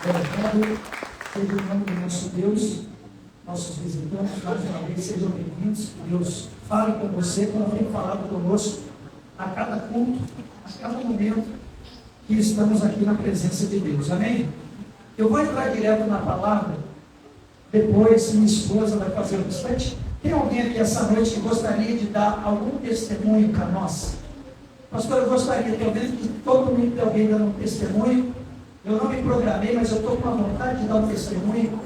Louvado seja o nome do nosso Deus, nossos visitantes, mais uma vez, sejam bem-vindos. Deus fale com você, como tem falado conosco a cada culto, a cada momento que estamos aqui na presença de Deus. Amém? Eu vou entrar direto na palavra, depois minha esposa vai fazer o restante. Tem alguém aqui essa noite que gostaria de dar algum testemunho para nós? Pastor, eu gostaria talvez que todo mundo tenha alguém dando um testemunho. Eu não me programei, mas eu estou com a vontade de dar um testemunho.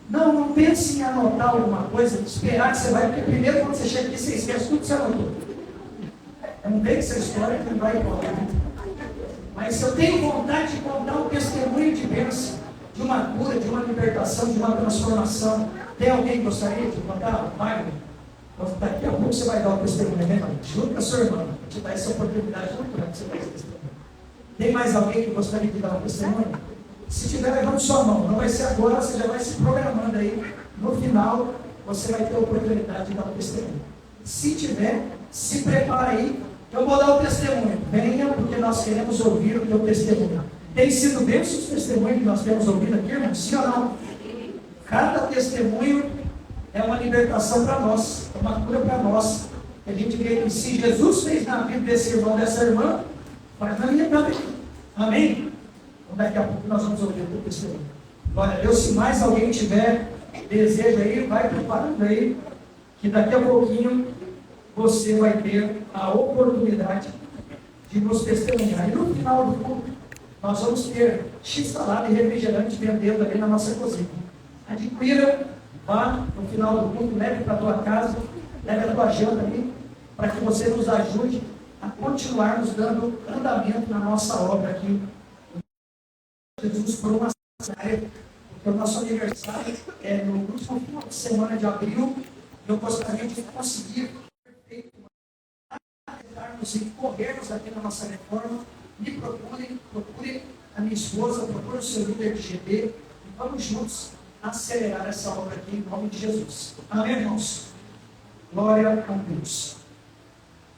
Não pense em anotar alguma coisa, esperar que você vai, porque primeiro quando você chega aqui, você esquece tudo que você anotou. Não tem essa história que não vai contar. Mas eu tenho vontade de contar um testemunho de bênção, de uma cura, de uma libertação, de uma transformação. Tem alguém que gostaria de contar? Vai, daqui a pouco você vai dar o testemunho, né, irmão? Junto com a sua irmã, vou te dar essa oportunidade muito grande que você vai esse testemunho. Tem mais alguém que gostaria de dar um testemunho? Se tiver, levante sua mão. Não vai ser agora, você já vai se programando aí. No final, você vai ter a oportunidade de dar um testemunho. Se tiver, se prepare aí. Eu vou dar o testemunho. Venha, porque nós queremos ouvir o teu testemunho. Tem sido bênção os testemunhos que nós temos ouvido aqui, irmão? Sim ou não? Cada testemunho é uma libertação para nós, é uma cura para nós. A gente vê que se Jesus fez na vida desse irmão, dessa irmã, faz na minha também. Amém? Então daqui a pouco nós vamos ouvir o teu testemunho. Glória a Deus. Se mais alguém tiver desejo aí, vai preparando aí, que daqui a pouquinho você vai ter a oportunidade de nos testemunhar. E no final do culto, nós vamos ter x-salada e refrigerante vendendo ali na nossa cozinha. Adquira, vá no final do culto, leve para a tua casa, leve a tua janta ali, para que você nos ajude a continuarmos dando andamento na nossa obra aqui. Jesus, por uma área, porque o nosso aniversário é no último final de semana de abril. Eu gostaria de conseguir corrermos aqui na nossa reforma. Me procure a minha esposa, procure o seu líder de GB e vamos juntos acelerar essa obra aqui em nome de Jesus. Amém, irmãos? Glória a Deus.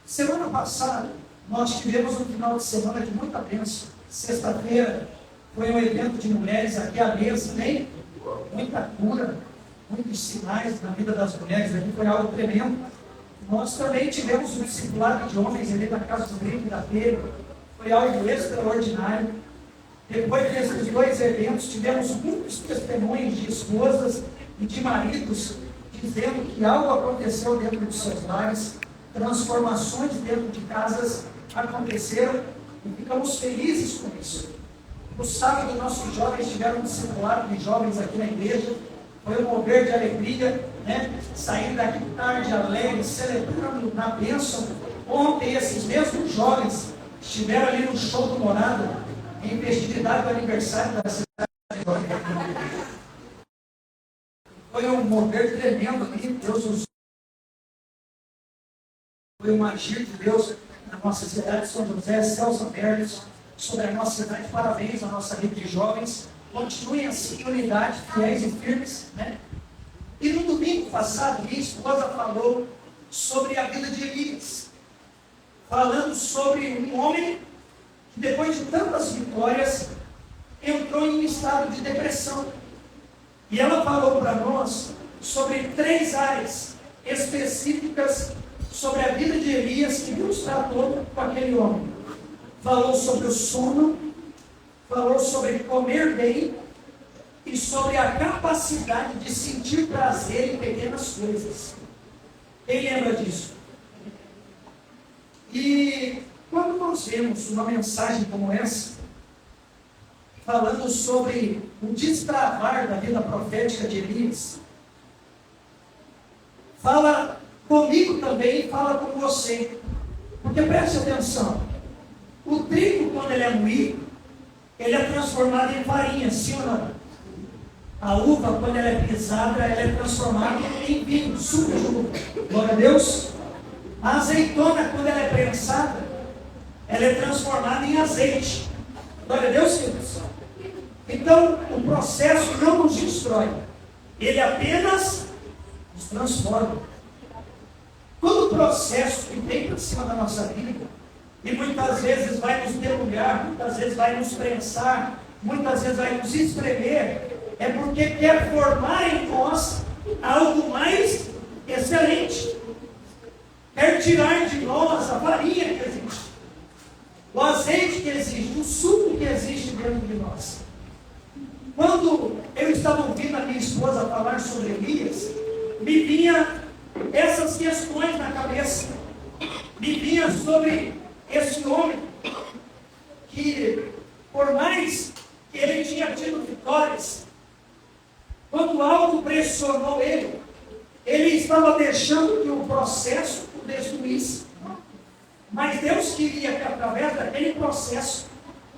Semana passada, nós tivemos um final de semana de muita bênção. Sexta-feira foi um evento de mulheres aqui à mesa, né? Muita cura, muitos sinais na vida das mulheres, aqui foi algo tremendo. Nós também tivemos um discipulado de homens ali na casa do Grito da Feira, foi algo extraordinário. Depois desses dois eventos, tivemos muitos testemunhos de esposas e de maridos dizendo que algo aconteceu dentro dos seus lares, transformações dentro de casas aconteceram e ficamos felizes com isso. No sábado, nossos jovens tiveram um discipulado de jovens aqui na igreja, foi um mover de alegria, né? Saindo daqui tarde, alegre, celebrando na bênção. Ontem, esses mesmos jovens estiveram ali no show do Morado, em festividade do aniversário da cidade de Goiânia. Foi um mover tremendo ali, Deus usou. Foi um agir de Deus na nossa cidade de São José, céus abertos sobre a nossa cidade. Parabéns à nossa rede de jovens. Continuem assim, unidade, fiéis e firmes, né? E no domingo passado, minha esposa falou sobre a vida de Elias, falando sobre um homem que depois de tantas vitórias entrou em um estado de depressão. E ela falou para nós sobre 3 áreas específicas sobre a vida de Elias que Deus tratou com aquele homem. Falou sobre o sono, falou sobre comer bem e sobre a capacidade de sentir prazer em pequenas coisas. Quem lembra disso? E quando nós vemos uma mensagem como essa, falando sobre o destravar da vida profética de Elias, fala comigo também e fala com você. Porque preste atenção, o trigo, quando ele é moído, ele é transformado em farinha, sim ou não? A uva, quando ela é pisada, ela é transformada em vinho, suco de uva. Glória a Deus. A azeitona, quando ela é prensada, ela é transformada em azeite. Glória a Deus, queridos. Então, o processo não nos destrói, ele apenas nos transforma. Todo o processo que vem para cima da nossa vida, e muitas vezes vai nos debulhar, muitas vezes vai nos prensar, muitas vezes vai nos espremer, é porque quer formar em nós algo mais excelente. Quer tirar de nós a farinha que existe, o azeite que existe, o suco que existe dentro de nós. Quando eu estava ouvindo a minha esposa falar sobre Elias, me vinha essas questões na cabeça. Me vinha sobre esse homem que, por mais que ele tinha tido vitórias, quando algo pressionou ele estava deixando que o processo o destruísse. Mas Deus queria que, através daquele processo,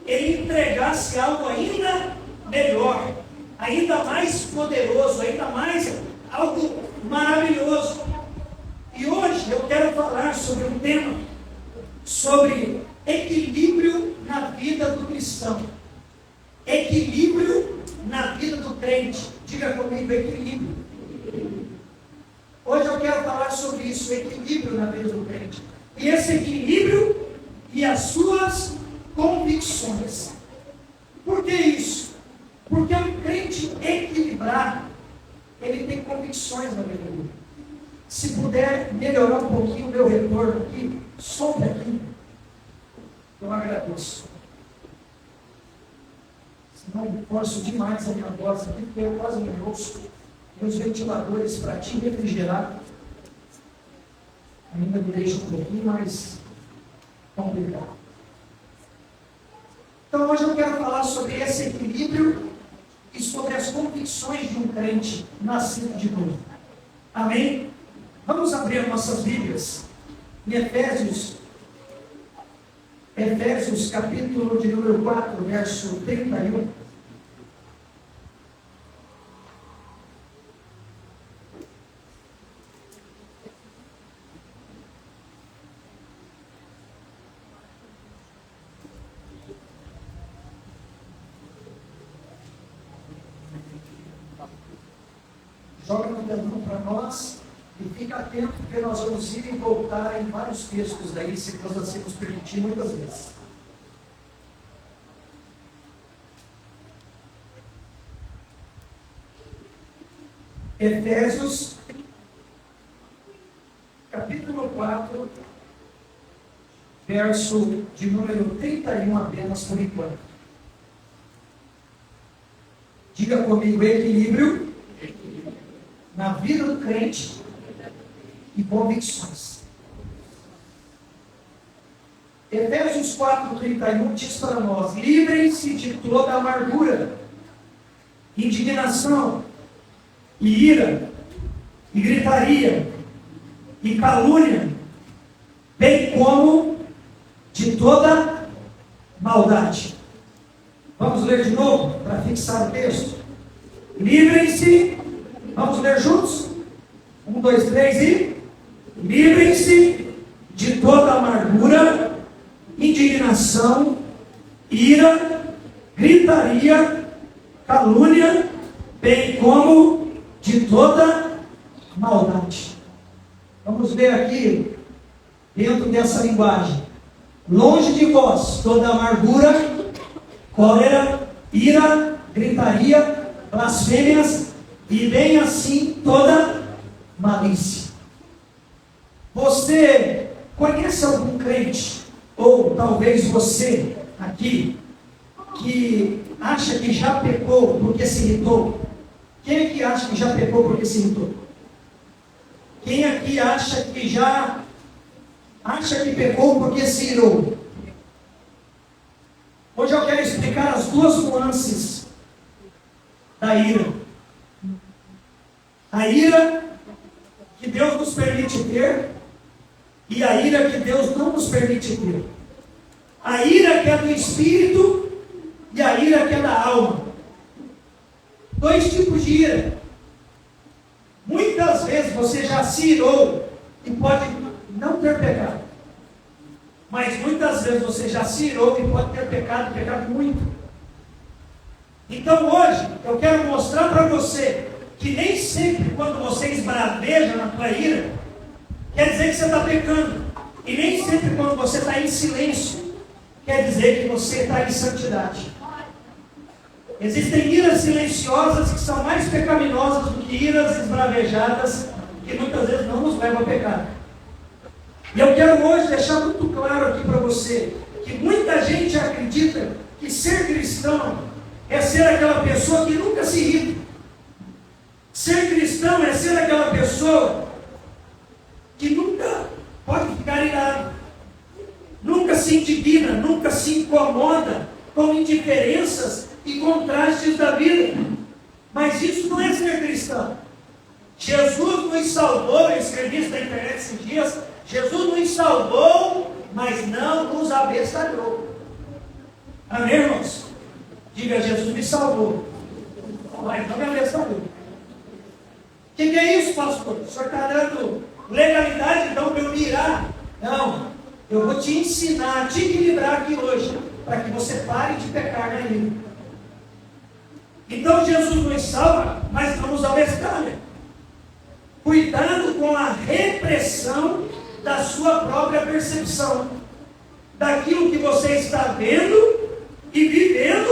ele entregasse algo ainda melhor, ainda mais poderoso, ainda mais algo maravilhoso. E hoje eu quero falar sobre um tema, sobre equilíbrio na vida do cristão. Equilíbrio na vida do crente. Diga comigo, equilíbrio. Hoje eu quero falar sobre isso, o equilíbrio na vida do crente. E esse equilíbrio e as suas convicções. Por que isso? Porque um crente equilibrado, ele tem convicções na vida dele. Se puder melhorar um pouquinho o meu retorno aqui, sobre aqui, eu agradeço. Senão eu forço demais a minha voz aqui, porque eu quase me ouço. Meus ventiladores para te refrigerar ainda me deixam um pouquinho mais complicado. Então hoje eu quero falar sobre esse equilíbrio e sobre as convicções de um crente nascido de novo. Amém? Vamos abrir nossas Bíblias em Efésios capítulo de número 4, verso 31. Joga no telão para nós e fica atento, porque nós vamos ir e voltar em vários textos daí, se Deus assim nos permitir, muitas vezes. Efésios, capítulo 4, verso de número 31 apenas por enquanto. Diga comigo, equilíbrio na vida do crente e convicções. Efésios 4:31 diz para nós: livrem-se de toda amargura, indignação, e ira, e gritaria, e calúnia, bem como de toda maldade. Vamos ler de novo, para fixar o texto. Livrem-se, vamos ler juntos? 1, 2, 3 e... livrem-se de toda amargura, indignação, ira, gritaria, calúnia, bem como de toda maldade. Vamos ver aqui, dentro dessa linguagem: longe de vós toda amargura, cólera, ira, gritaria, blasfêmias, e bem assim toda malícia. Você conhece algum crente, ou talvez você aqui, que acha que já pecou porque se irritou? Quem é que acha que já pecou porque se irritou? Quem aqui acha que pecou porque se irou? Hoje eu quero explicar as duas nuances da ira. A ira que Deus nos permite ter e a ira que Deus não nos permite ter. A ira que é do espírito e a ira que é da alma. Dois tipos de ira. Muitas vezes você já se irou e pode não ter pecado. Mas muitas vezes você já se irou e pode ter pecado muito. Então hoje eu quero mostrar para você que nem sempre quando você esbraveja na tua ira, quer dizer que você está pecando. E nem sempre quando você está em silêncio, quer dizer que você está em santidade. Existem iras silenciosas que são mais pecaminosas do que iras esbravejadas, que muitas vezes não nos levam a pecar. E eu quero hoje deixar muito claro aqui para você, que muita gente acredita que ser cristão é ser aquela pessoa que nunca se irrita. Ser cristão é ser aquela pessoa que nunca pode ficar irado, nunca se indigna, nunca se incomoda com indiferenças e contrastes da vida. Mas isso não é ser cristão. Jesus nos salvou, eu escrevi isso na internet esses dias, Jesus nos salvou, mas não nos abestalhou. Amém, irmãos? Diga, Jesus me salvou, mas não me abestalhou. O que é isso, pastor? O senhor está dando legalidade então para eu mirar? Não, eu vou te ensinar, te equilibrar aqui hoje, para que você pare de pecar na ira. Então Jesus nos salva, mas não nos abestalha. Cuidado com a repressão da sua própria percepção, daquilo que você está vendo e vivendo,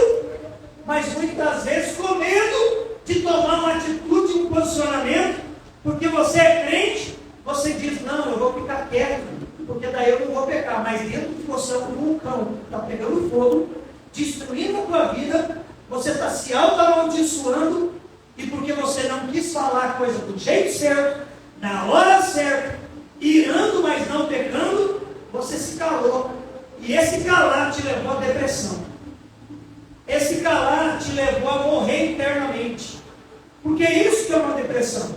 mas muitas vezes com medo de tomar uma atitude, um posicionamento, porque você é crente, você diz, não, eu vou ficar quieto, porque daí eu não vou pecar, mas dentro de você um vulcão está pegando fogo, destruindo a tua vida, você está se auto-amaldiçoando, e porque você não quis falar a coisa do jeito certo, na hora certa, irando, mas não pecando, você se calou. E esse calar te levou à depressão. Esse calar te levou a morrer internamente. Porque é isso que é uma depressão.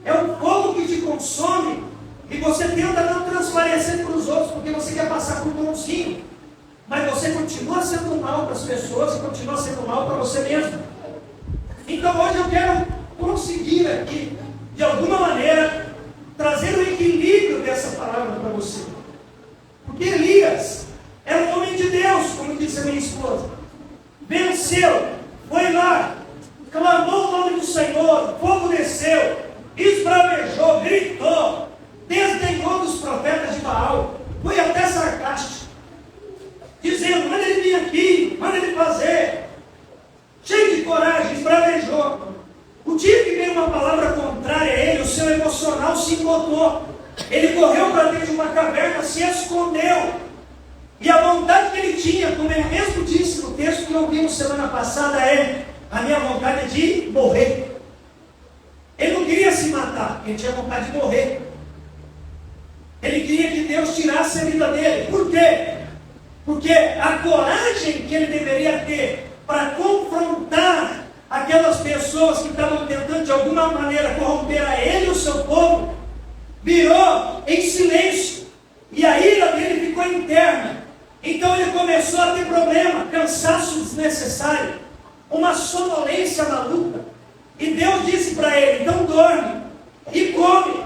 É um fogo que te consome e você tenta não transparecer para os outros porque você quer passar por bonzinho. Mas você continua sendo mal para as pessoas e continua sendo mal para você mesmo. Então hoje eu quero conseguir aqui, de alguma maneira, trazer o equilíbrio dessa palavra para você. Porque Elias era um homem de Deus, como disse a minha esposa. Venceu, foi lá, clamou o nome do Senhor, o fogo desceu, esbravejou, gritou, desdenhou dos profetas de Baal, foi até sarcástico, dizendo, manda ele vir aqui, manda ele fazer. Cheio de coragem, esbravejou. O dia que veio uma palavra contrária a ele, o seu emocional se embotou. Ele correu para dentro de uma caverna, se escondeu. E a vontade que ele tinha, como ele mesmo disse no texto que ouvimos semana passada, é: a minha vontade é de morrer. Ele não queria se matar, ele tinha vontade de morrer. Ele queria que Deus tirasse a vida dele. Por quê? Porque a coragem que ele deveria ter para confrontar aquelas pessoas que estavam tentando de alguma maneira corromper a ele e o seu povo, virou em silêncio, e a ira dele ficou interna. Então ele começou a ter problema, cansaço desnecessário, uma sonolência maluca, e Deus disse para ele, então dorme e come.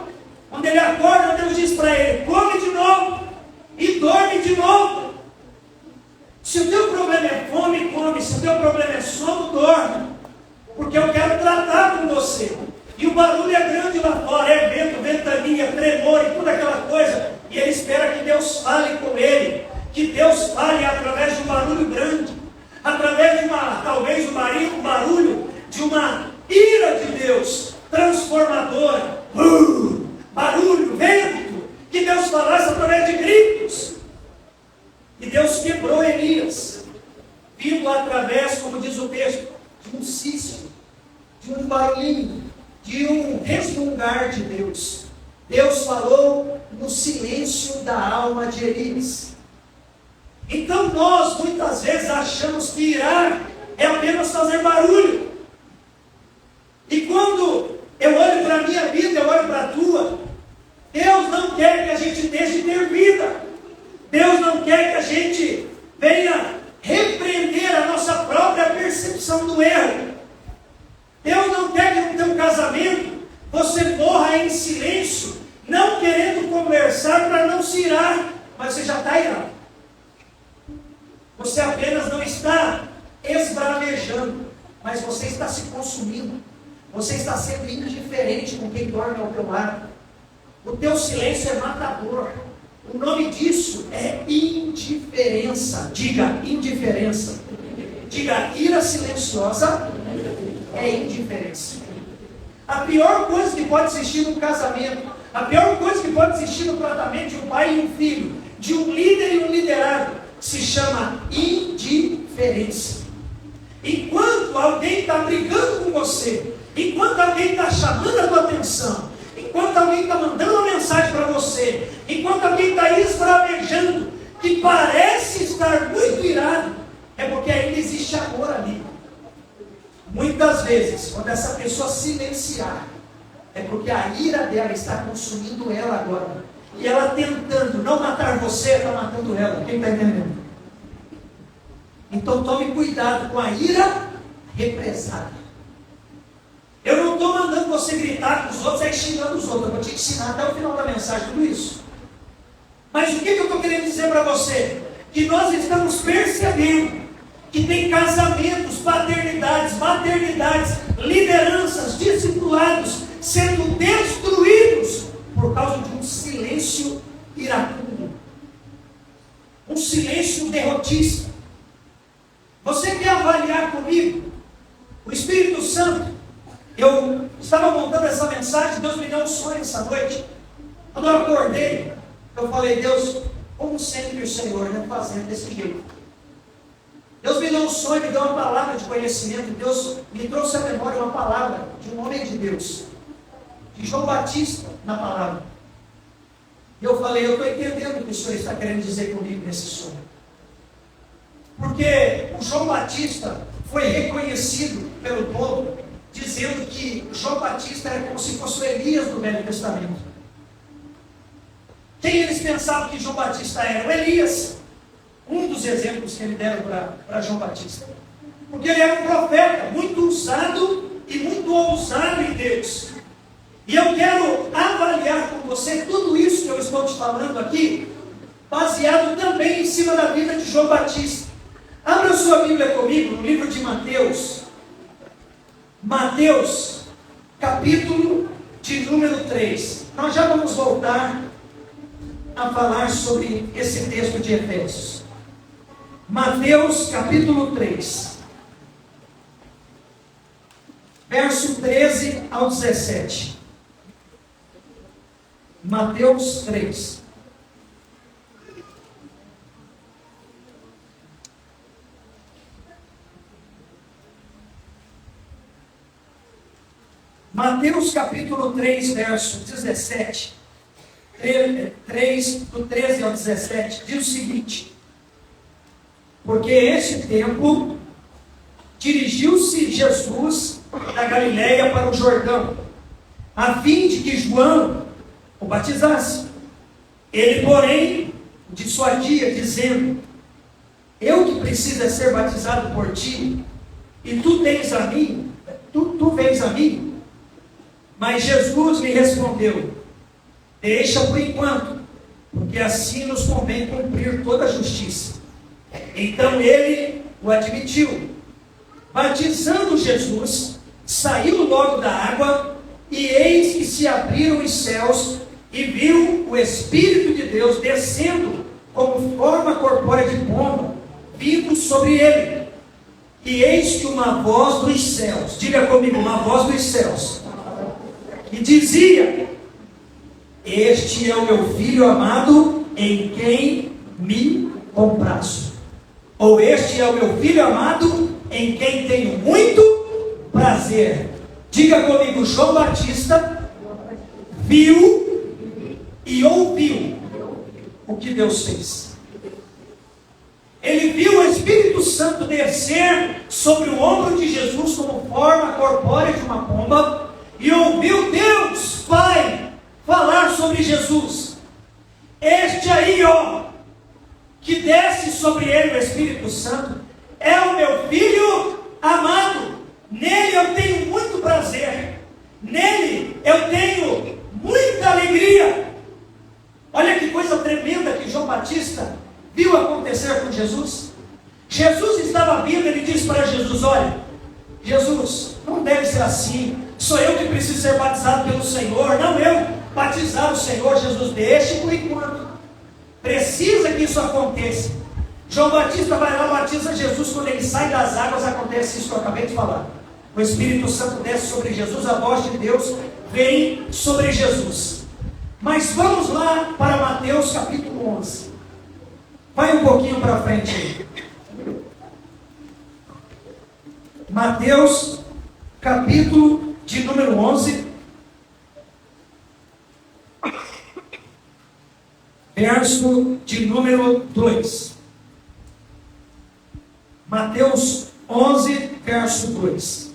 Quando ele acorda, Deus diz para ele, come de novo e dorme de novo. Se o teu problema é fome, come. Se o teu problema é sono, dorme. Porque eu quero tratar com você. E o barulho é grande lá fora, é vento, ventania, tremor e toda aquela coisa. E ele espera que Deus fale com ele. Que Deus fale através de um barulho grande. Através de talvez um barulho de uma ira de Deus transformadora. Barulho, vento. Que Deus falasse através de gritos. E Deus quebrou Elias, vindo através, como diz o texto, de um cisto, de um barulhinho, de um resmungar de Deus. Deus falou no silêncio da alma de Elias. Então nós muitas vezes achamos que irar é apenas fazer barulho. E quando eu olho para a minha vida, eu olho para a tua, Deus não quer que a gente deixe de ter vida. Deus não quer que a gente venha repreender a nossa própria percepção do erro. Deus não quer que no teu casamento você morra em silêncio, não querendo conversar para não se irar, mas você já está irado. Você apenas não está esbravejando, mas você está se consumindo. Você está sendo indiferente com quem dorme ao teu lado. O teu silêncio é matador. O nome disso é indiferença. Diga, indiferença. Diga, ira silenciosa é indiferença. A pior coisa que pode existir num casamento, a pior coisa que pode existir no tratamento de um pai e um filho, de um líder e um liderado, se chama indiferença. Enquanto alguém está brigando com você, enquanto alguém está chamando a tua atenção, enquanto alguém está mandando uma mensagem para você, enquanto alguém está esbravejando, que parece estar muito irado, é porque ainda existe amor ali. Muitas vezes, quando essa pessoa silenciar, é porque a ira dela está consumindo ela agora. E ela tentando não matar você, está matando ela. Quem está entendendo? Então tome cuidado com a ira represada. Eu não estou mandando você gritar com os outros, é xingando os outros. Eu vou te ensinar até o final da mensagem tudo isso. Mas o que eu estou querendo dizer para você? Que nós estamos percebendo que tem casamentos, paternidades, maternidades, lideranças, discipulados sendo destruídos por causa de um silêncio iracundo, um silêncio derrotista. Você quer avaliar comigo o Espírito Santo? Eu estava montando essa mensagem, Deus me deu um sonho essa noite. Quando eu acordei, eu falei, Deus, como sempre o Senhor, né, fazendo desse jeito. Deus me deu um sonho, me deu uma palavra de conhecimento. Deus me trouxe à memória uma palavra de um homem de Deus, de João Batista, na palavra. E eu falei, eu estou entendendo o que o Senhor está querendo dizer comigo nesse sonho. Porque o João Batista foi reconhecido pelo povo, dizendo que João Batista era como se fosse o Elias do Velho Testamento. Quem eles pensavam que João Batista era? O Elias. Um dos exemplos que ele deram para João Batista. Porque ele era um profeta muito usado e muito ousado em Deus. E eu quero avaliar com você tudo isso que eu estou te falando aqui, baseado também em cima da vida de João Batista. Abra sua Bíblia comigo no livro de Mateus. Mateus, capítulo de número 3. Nós já vamos voltar a falar sobre esse texto de Efésios. Mateus capítulo 3, verso 13 ao 17. Mateus 3. Mateus capítulo 3, verso 17. 3, do 13 ao 17, diz o seguinte: porque este tempo dirigiu-se Jesus da Galiléia para o Jordão, a fim de que João o batizasse. Ele, porém, o dissuadia, dizendo: eu que preciso ser batizado por ti, e tu vens a mim? Mas Jesus lhe respondeu: deixa por enquanto, porque assim nos convém cumprir toda a justiça. Então ele o admitiu. Batizando Jesus, saiu logo da água, e eis que se abriram os céus, e viu o Espírito de Deus descendo como forma corpórea de pomba, vindo sobre ele. E eis que uma voz dos céus, diga comigo, uma voz dos céus, e dizia: este é o meu filho amado, em quem me comprazo. Ou este é o meu filho amado, em quem tenho muito prazer. Diga comigo, João Batista viu e ouviu o que Deus fez. Ele viu o Espírito Santo descer sobre o ombro de Jesus como forma corpórea de uma pomba, e ouviu Deus, Pai, falar sobre Jesus. Este aí, que desce sobre ele o Espírito Santo, é o meu filho amado. Nele eu tenho muito prazer. Nele eu tenho muita alegria. Olha que coisa tremenda que João Batista viu acontecer com Jesus. Jesus estava vindo, ele disse para Jesus: olha, Jesus, não deve ser assim. Sou eu que preciso ser batizado pelo Senhor, não eu batizar o Senhor. Jesus, deixe por enquanto. Precisa que isso aconteça. João Batista vai lá, batiza Jesus. Quando ele sai das águas, acontece isso que eu acabei de falar. O Espírito Santo desce sobre Jesus, a voz de Deus vem sobre Jesus. Mas vamos lá para Mateus capítulo 11. Vai um pouquinho para frente aí. Mateus capítulo de número 11. Verso de número 2. Mateus 11, verso 2.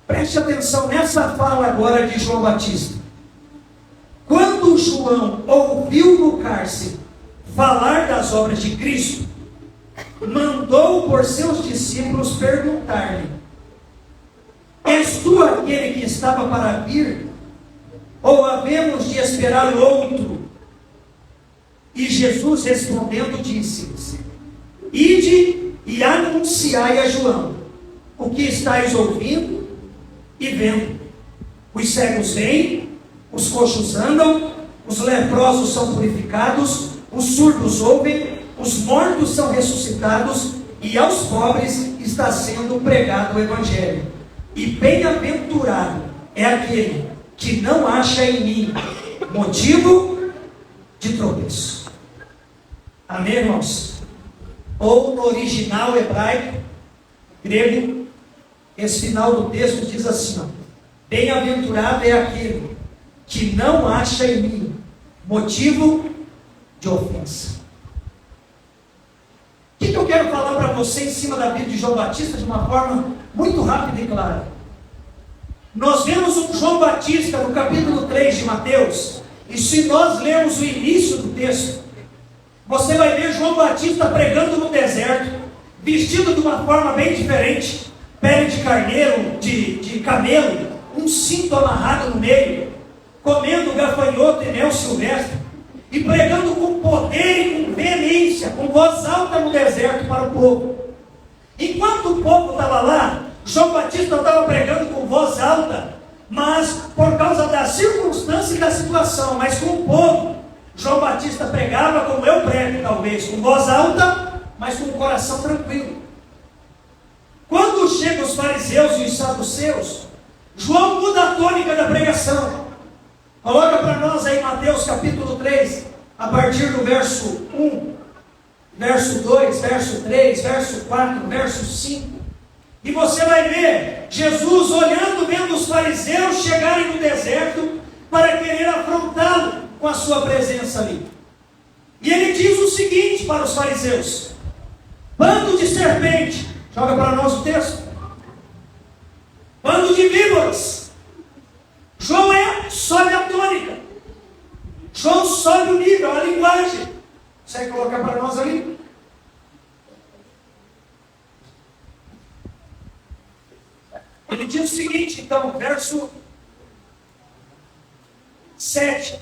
Preste atenção nessa fala agora de João Batista. Quando João ouviu no cárcere falar das obras de Cristo, mandou por seus discípulos perguntar-lhe: És tu aquele que estava para vir? Ou havemos de esperar outro? E Jesus respondendo disse-lhes: Ide e anunciai a João o que estáis ouvindo e vendo. Os cegos veem, os coxos andam, os leprosos são purificados, os surdos ouvem, os mortos são ressuscitados, e aos pobres está sendo pregado o Evangelho. E bem-aventurado é aquele que não acha em mim motivo de tropeço. Amém, irmãos? Ou no original hebraico, grego, esse final do texto diz assim, ó: bem-aventurado é aquele que não acha em mim motivo de ofensa. O que eu quero falar para você em cima da vida de João Batista de uma forma muito rápida e clara? Nós vemos um João Batista no capítulo 3 de Mateus, e se nós lermos o início do texto, você vai ver João Batista pregando no deserto, vestido de uma forma bem diferente, pele de carneiro, de camelo, um cinto amarrado no meio, comendo gafanhoto e mel silvestre, e pregando com poder e com veemência, com voz alta no deserto para o povo. Enquanto o povo estava lá, João Batista estava pregando com voz alta, mas por causa da circunstância e da situação, mas com o povo, João Batista pregava como eu prego talvez, com voz alta, mas com o coração tranquilo. Quando chegam os fariseus e os saduceus, João muda a tônica da pregação. Coloca para nós aí Mateus capítulo 3, a partir do verso 1, verso 2, verso 3, verso 4, verso 5. E você vai ver Jesus olhando, vendo os fariseus chegarem no deserto para querer afrontá-lo com a sua presença ali. E ele diz o seguinte para os fariseus: bando de serpente, joga para nós o texto, bando de víboras. João sobe a tônica, João sobe o nível, a linguagem. Consegue colocar para nós ali? Ele diz o seguinte, então, verso 7.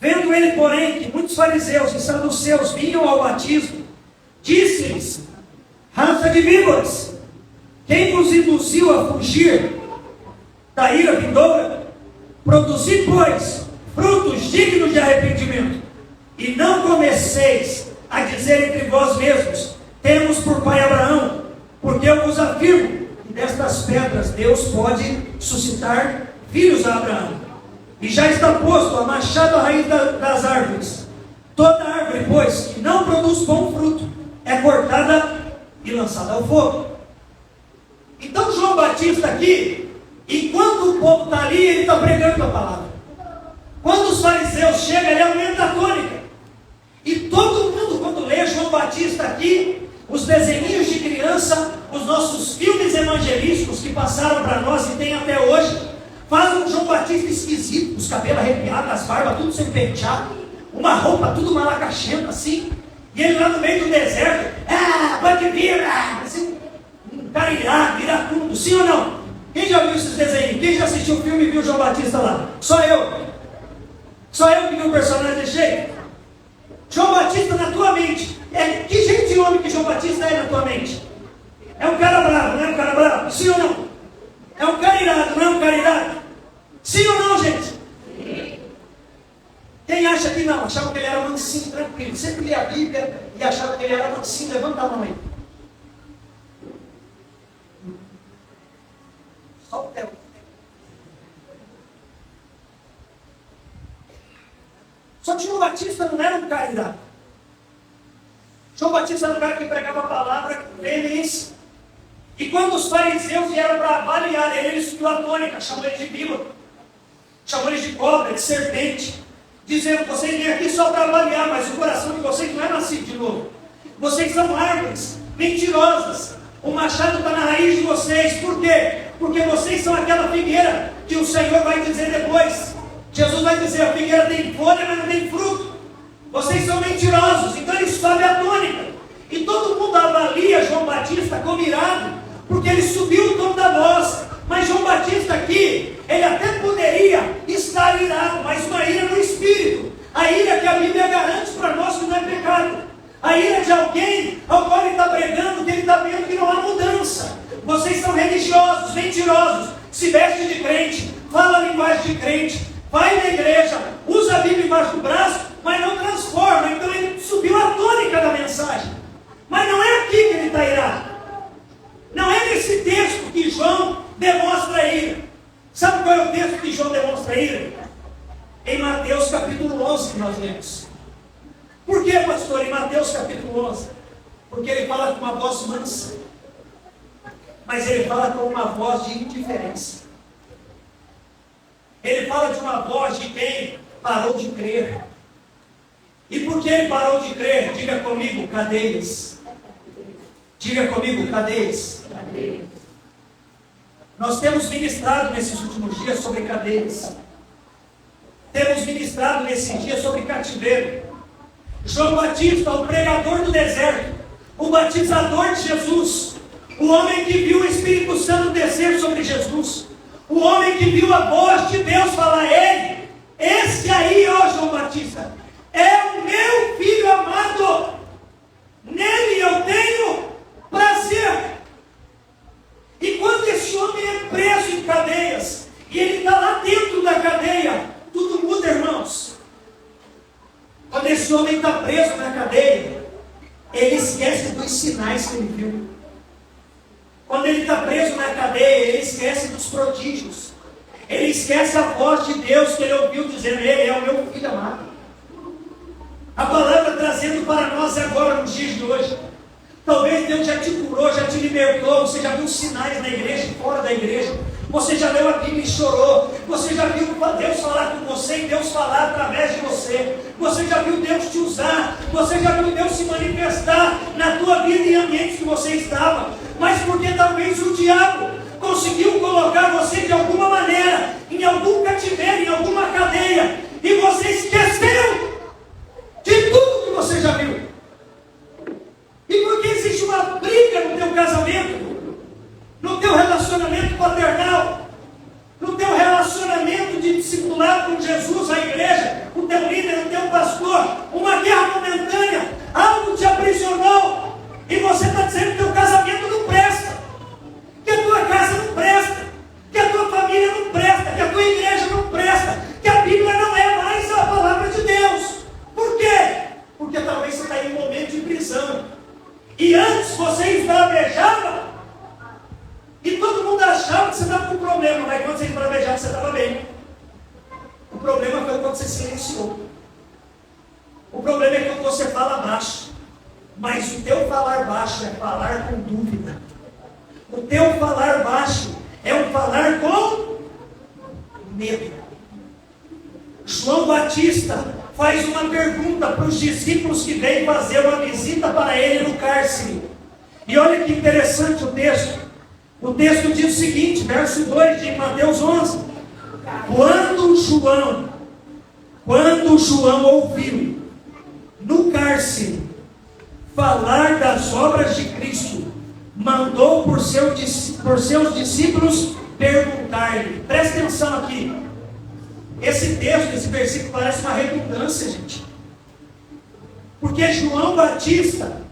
Vendo ele, porém, que muitos fariseus e saduceus vinham ao batismo, disse-lhes: raça de víboras, quem vos induziu a fugir da ira vindoura? Produzi, pois, frutos dignos de arrependimento, e não comeceis a dizer entre vós mesmos: temos por pai Abraão, porque eu vos afirmo, destas pedras Deus pode suscitar filhos a Abraão. E já está posto a machado à raiz das árvores. Toda árvore, pois, que não produz bom fruto, é cortada e lançada ao fogo. Então João Batista aqui, enquanto o povo está ali, ele está pregando a palavra. Quando os fariseus chegam, ele aumenta a tônica. E todo mundo, quando lê João Batista aqui, os desenhinhos de criança, os nossos filmes evangelísticos que passaram para nós e tem até hoje, fazem um João Batista esquisito, os cabelos arrepiados, as barbas tudo sem pentear, uma roupa tudo malacachenta assim, e ele lá no meio do deserto, pode vir, assim, um cara irado, iracundo, sim ou não? Quem já viu esses desenhos? Quem já assistiu o filme e viu o João Batista lá? Só eu que vi o personagem desse jeito. João Batista na tua mente, que jeito de homem que João Batista é na tua mente? É um cara bravo, não é um cara bravo? Sim ou não? É um cara irado, não é um cara irado? Sim ou não, gente? Sim. Quem acha que não? Achava que ele era mansinho, tranquilo, sempre lia a Bíblia, e achava que ele era mansinho. Levanta a mão aí. Só o Theo. Só que João Batista não era um cara irado. João Batista era um cara que pregava a palavra com veemência. E quando os fariseus vieram para avaliar ele, ele subiu a tônica, chamou ele de bíblia, chamou ele de cobra, de serpente, dizendo: vocês vêm aqui só para avaliar, mas o coração de vocês não é nascido de novo. Vocês são árvores mentirosas. O machado está na raiz de vocês. Por quê? Porque vocês são aquela figueira que o Senhor vai dizer depois. Jesus vai dizer: a figueira tem folha, mas não tem fruto. Vocês são mentirosos. Então ele sobe a tônica. E todo mundo avalia João Batista como irado, porque ele subiu o tom da voz. Mas João Batista aqui, ele até poderia estar irado, mas uma ira no espírito. A ira que a Bíblia garante para nós que não é pecado. A ira de alguém ao qual ele está pregando, que ele está vendo que não há mudança. Vocês são religiosos, mentirosos, se vestem de crente, fala a linguagem de crente, vai na igreja, usa a Bíblia embaixo do braço, mas não transforma. Então ele subiu a tônica da mensagem. Mas não é aqui que ele está irado. Não é nesse texto que João demonstra a ira. Sabe qual é o texto que João demonstra a ira? Em Mateus capítulo 11 que nós lemos. Por que, pastor, em Mateus capítulo 11? Porque ele fala com uma voz mansa, mas ele fala com uma voz de indiferença. Ele fala de uma voz de quem parou de crer. E por que ele parou de crer? Diga comigo: cadeias. Diga comigo: cadeias. Nós temos ministrado nesses últimos dias sobre cadeias. Temos ministrado nesses dias sobre cativeiro. João Batista, o pregador do deserto, o batizador de Jesus, o homem que viu o Espírito Santo descer sobre Jesus, o homem que viu a voz de Deus falar: ele, esse aí, ó João Batista, é o meu filho amado, nele eu tenho prazer. E quando esse homem é preso em cadeias, e ele está lá dentro da cadeia, tudo muda, irmãos. Quando esse homem está preso na cadeia, ele esquece dos sinais que ele viu. Quando ele está preso na cadeia, ele esquece dos prodígios. Ele esquece a voz de Deus que ele ouviu dizendo: ele é o meu filho amado. A palavra trazendo para nós agora, nos dias de hoje. Talvez Deus já te curou, já te libertou. Você já viu sinais na igreja e fora da igreja. Você já leu a Bíblia e chorou. Você já viu Deus falar com você e Deus falar através de você. Você já viu Deus te usar. Você já viu Deus se manifestar na tua vida e em ambientes que você estava. Mas porque talvez o diabo conseguiu colocar você de alguma maneira em algum cativeiro, em alguma cadeia, e você esqueceu de tudo que você já viu. E porque existe uma briga no teu casamento, no teu relacionamento paternal, no teu relacionamento de discipulado com Jesus, a igreja, o teu líder, o teu pastor, uma guerra momentânea, algo te aprisionou, e você está dizendo que teu casamento não presta, que a tua casa não presta, que a tua família não presta, que a tua igreja não presta, que a Bíblia não é mais a palavra de Deus. Por quê? Porque talvez você está em um momento de prisão. E antes você esbravejava, e todo mundo achava que você estava com problema, mas quando você esbravejava, você estava bem. O problema foi quando você silenciou. O problema é quando você fala baixo. Mas o teu falar baixo é falar com dúvida. O teu falar baixo é um falar com medo. João Batista faz uma pergunta para os discípulos que vêm fazer uma visita para ele no cárcere. E olha que interessante o texto. O texto diz o seguinte, verso 2 de Mateus 11. Quando João ouviu no cárcere falar das obras de Cristo, mandou por seus discípulos perguntar-lhe. Presta atenção aqui. Esse texto, esse versículo parece uma redundância, gente. Porque João Batista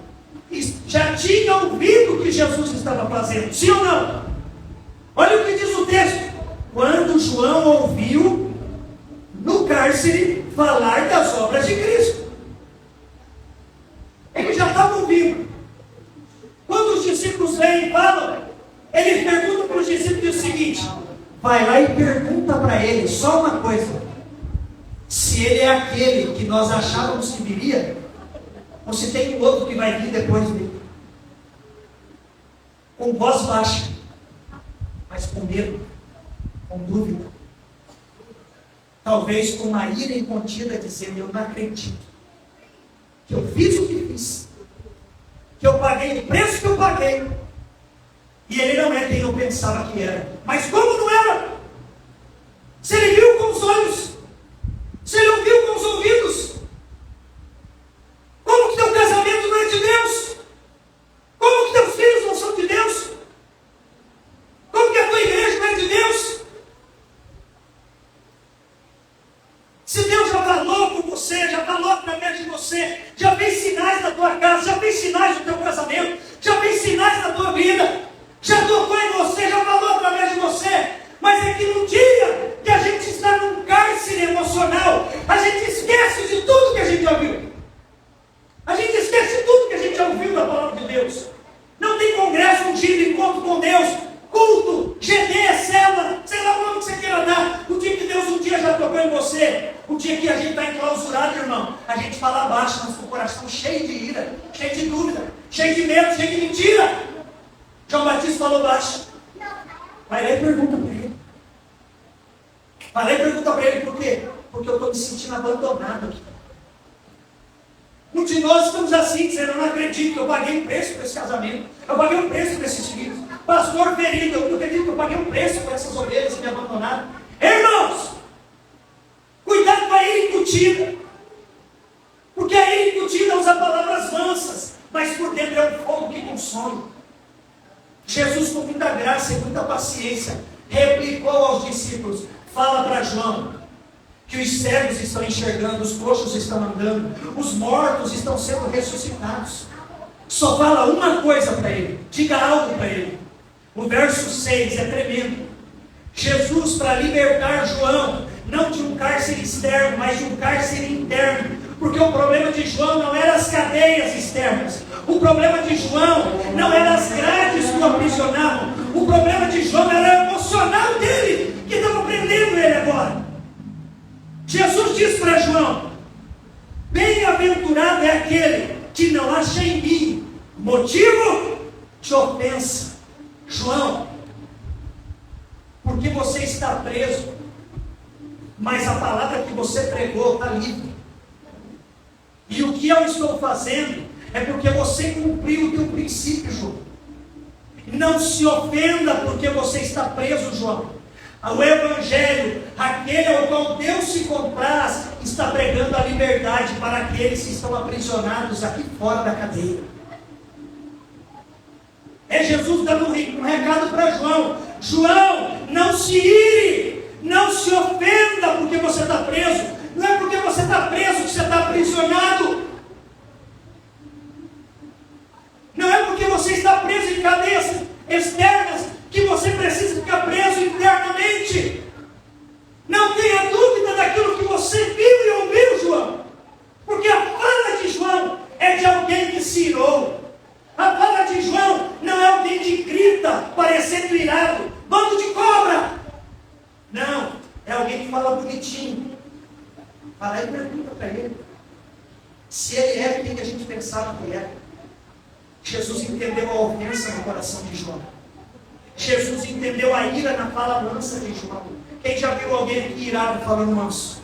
já tinha ouvido o que Jesus estava fazendo, sim ou não? Olha o que diz o texto. Quando João ouviu no cárcere falar das obras de Cristo. Ele já Ele pergunta para os discípulos o seguinte: vai lá e pergunta para ele só uma coisa: se ele é aquele que nós achávamos que viria, ou se tem um outro que vai vir depois dele. Com voz baixa, mas com medo, com dúvida, talvez com uma ira incontida, dizendo: eu não acredito que eu fiz o que fiz, que eu paguei o preço que eu paguei, e ele não é quem eu pensava que era. Mas como não era? Se ele viu com os olhos, se ele ouviu com os ouvidos, como que teu casamento não é de Deus? Como que teus filhos não são de Deus? Como que a tua igreja não é de Deus? Se Deus já falou com você, já falou através de você, já fez sinais na tua casa, já fez sinais no teu casamento, já fez sinais na tua vida, já tocou em você, já falou através de você, mas é que no dia que a gente está num cárcere emocional, a gente esquece de tudo que a gente ouviu. A gente esquece de tudo que a gente ouviu da palavra de Deus. Não tem congresso ungido, encontro com Deus, culto, GD, célula, sei lá o nome que você queira dar. O dia que Deus um dia já tocou em você, o dia que a gente está enclausurado, irmão, a gente fala baixo, mas com o coração cheio de ira, cheio de dúvida, cheio de medo, cheio de mentira. João Batista falou baixo. Vai lá e pergunta para ele. Vai lá e pergunta para ele por quê? Porque eu estou me sentindo abandonado aqui. Muitos de nós estamos assim, dizendo: eu não acredito que eu paguei um preço por esse casamento, eu paguei um preço por esses filhos. Pastor ferido, eu não acredito que eu paguei um preço por essas ovelhas que me abandonaram. Irmãos, cuidado com a ira incutida, porque a ira incutida usa palavras mansas, mas por dentro é um fogo que consome. Jesus, com muita graça e muita paciência, replicou aos discípulos: fala para João que os cegos estão enxergando, os coxos estão andando, os mortos estão sendo ressuscitados. Só fala uma coisa para ele, diga algo para ele. O verso 6 é tremendo. Jesus, para libertar João, não de um cárcere externo, mas de um cárcere interno, porque o problema de João não era as cadeias externas, o problema de João não era as grades que o aprisionavam, o problema de João era o emocional dele, que estava prendendo ele agora. Jesus disse para João: bem-aventurado é aquele que não acha em mim motivo de ofensa. João, porque você está preso, mas a palavra que você pregou está livre. E o que eu estou fazendo é porque você cumpriu o teu princípio, João. Não se ofenda porque você está preso, João. O Evangelho, aquele ao qual Deus se compraz, está pregando a liberdade para aqueles que estão aprisionados aqui fora da cadeia. É Jesus dando um recado para João: João, não se ire, não se ofenda porque você está preso. Não é porque você está preso que você está aprisionado. Não é porque você está preso em cadeias externas que você precisa ficar preso internamente. Não tenha dúvida daquilo que você viu e ouviu, João, porque a fala de João é de alguém que se irou. A fala de João não é alguém que grita parecendo irado, bando de cobra. Não, é alguém que fala bonitinho. Fala e pergunta para ele se ele é quem a gente pensava que era. Jesus entendeu a ofensa no coração de João. Jesus entendeu a ira na fala mansa de João. Quem já viu alguém aqui irado falando manso?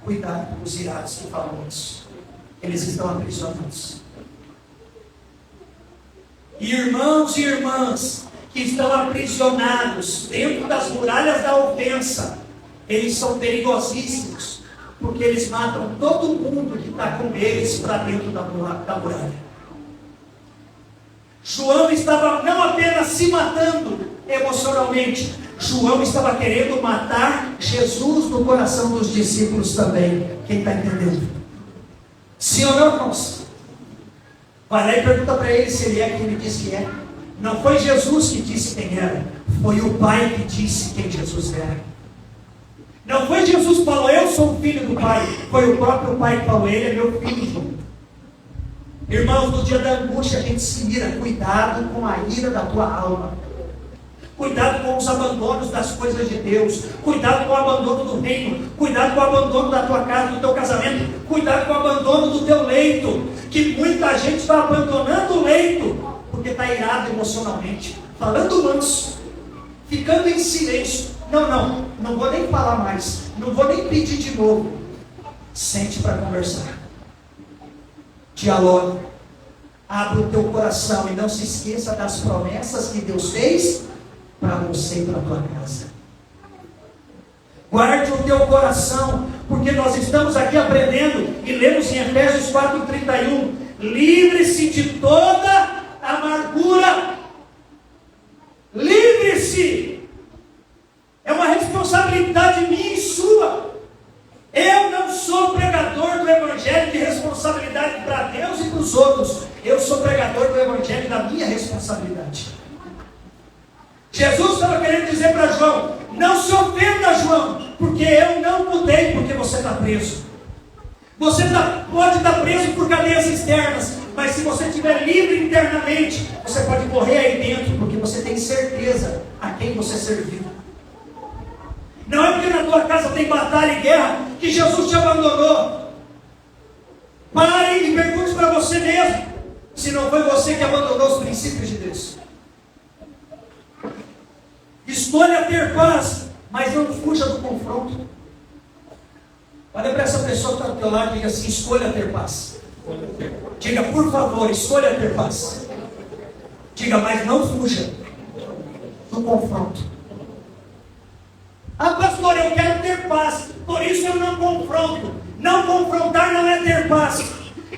Cuidado com os irados que falam manso. Eles estão aprisionados. Irmãos e irmãs que estão aprisionados dentro das muralhas da ofensa, eles são perigosíssimos, porque eles matam todo mundo que está com eles para dentro da muralha. João estava não apenas se matando emocionalmente, João estava querendo matar Jesus no coração dos discípulos também. Quem está entendendo? Sim ou não, irmãos? Vai lá e pergunta para ele se ele é quem ele disse que é. Não foi Jesus que disse quem era, foi o Pai que disse quem Jesus era. Não foi Jesus que falou: eu sou o filho do Pai. Foi o próprio Pai que falou: ele é meu filho. Irmãos, no dia da angústia a gente se ira. Cuidado com a ira da tua alma. Cuidado com os abandonos das coisas de Deus. Cuidado com o abandono do reino. Cuidado com o abandono da tua casa, do teu casamento. Cuidado com o abandono do teu leito. Que muita gente está abandonando o leito porque está irado emocionalmente, falando manso, ficando em silêncio. Não vou nem falar mais. Não vou nem pedir de novo. Sente para conversar. Dialogue. Abra o teu coração e não se esqueça das promessas que Deus fez para você e para a tua casa. Guarde o teu coração, porque nós estamos aqui aprendendo e lemos em Efésios 4:31. Livre-se de toda amargura. Livre-se. É uma responsabilidade minha e sua. Eu não sou pregador do Evangelho de responsabilidade para Deus e para os outros. Eu sou pregador do Evangelho da minha responsabilidade. Jesus estava querendo dizer para João: não se ofenda, João, porque eu não mudei porque você está preso. Você pode estar preso por cadeias externas, mas se você estiver livre internamente, você pode morrer aí dentro, porque você tem certeza a quem você serviu. Não é porque na tua casa tem batalha e guerra que Jesus te abandonou. Pare e pergunte para você mesmo se não foi você que abandonou os princípios de Deus. Escolha ter paz, mas não fuja do confronto. Olha para essa pessoa que está ao teu lado e diga assim: escolha ter paz. Diga, por favor, escolha ter paz. Diga, mas não fuja do confronto. Ah, pastor, eu quero ter paz, por isso eu não confronto. Não confrontar não é ter paz.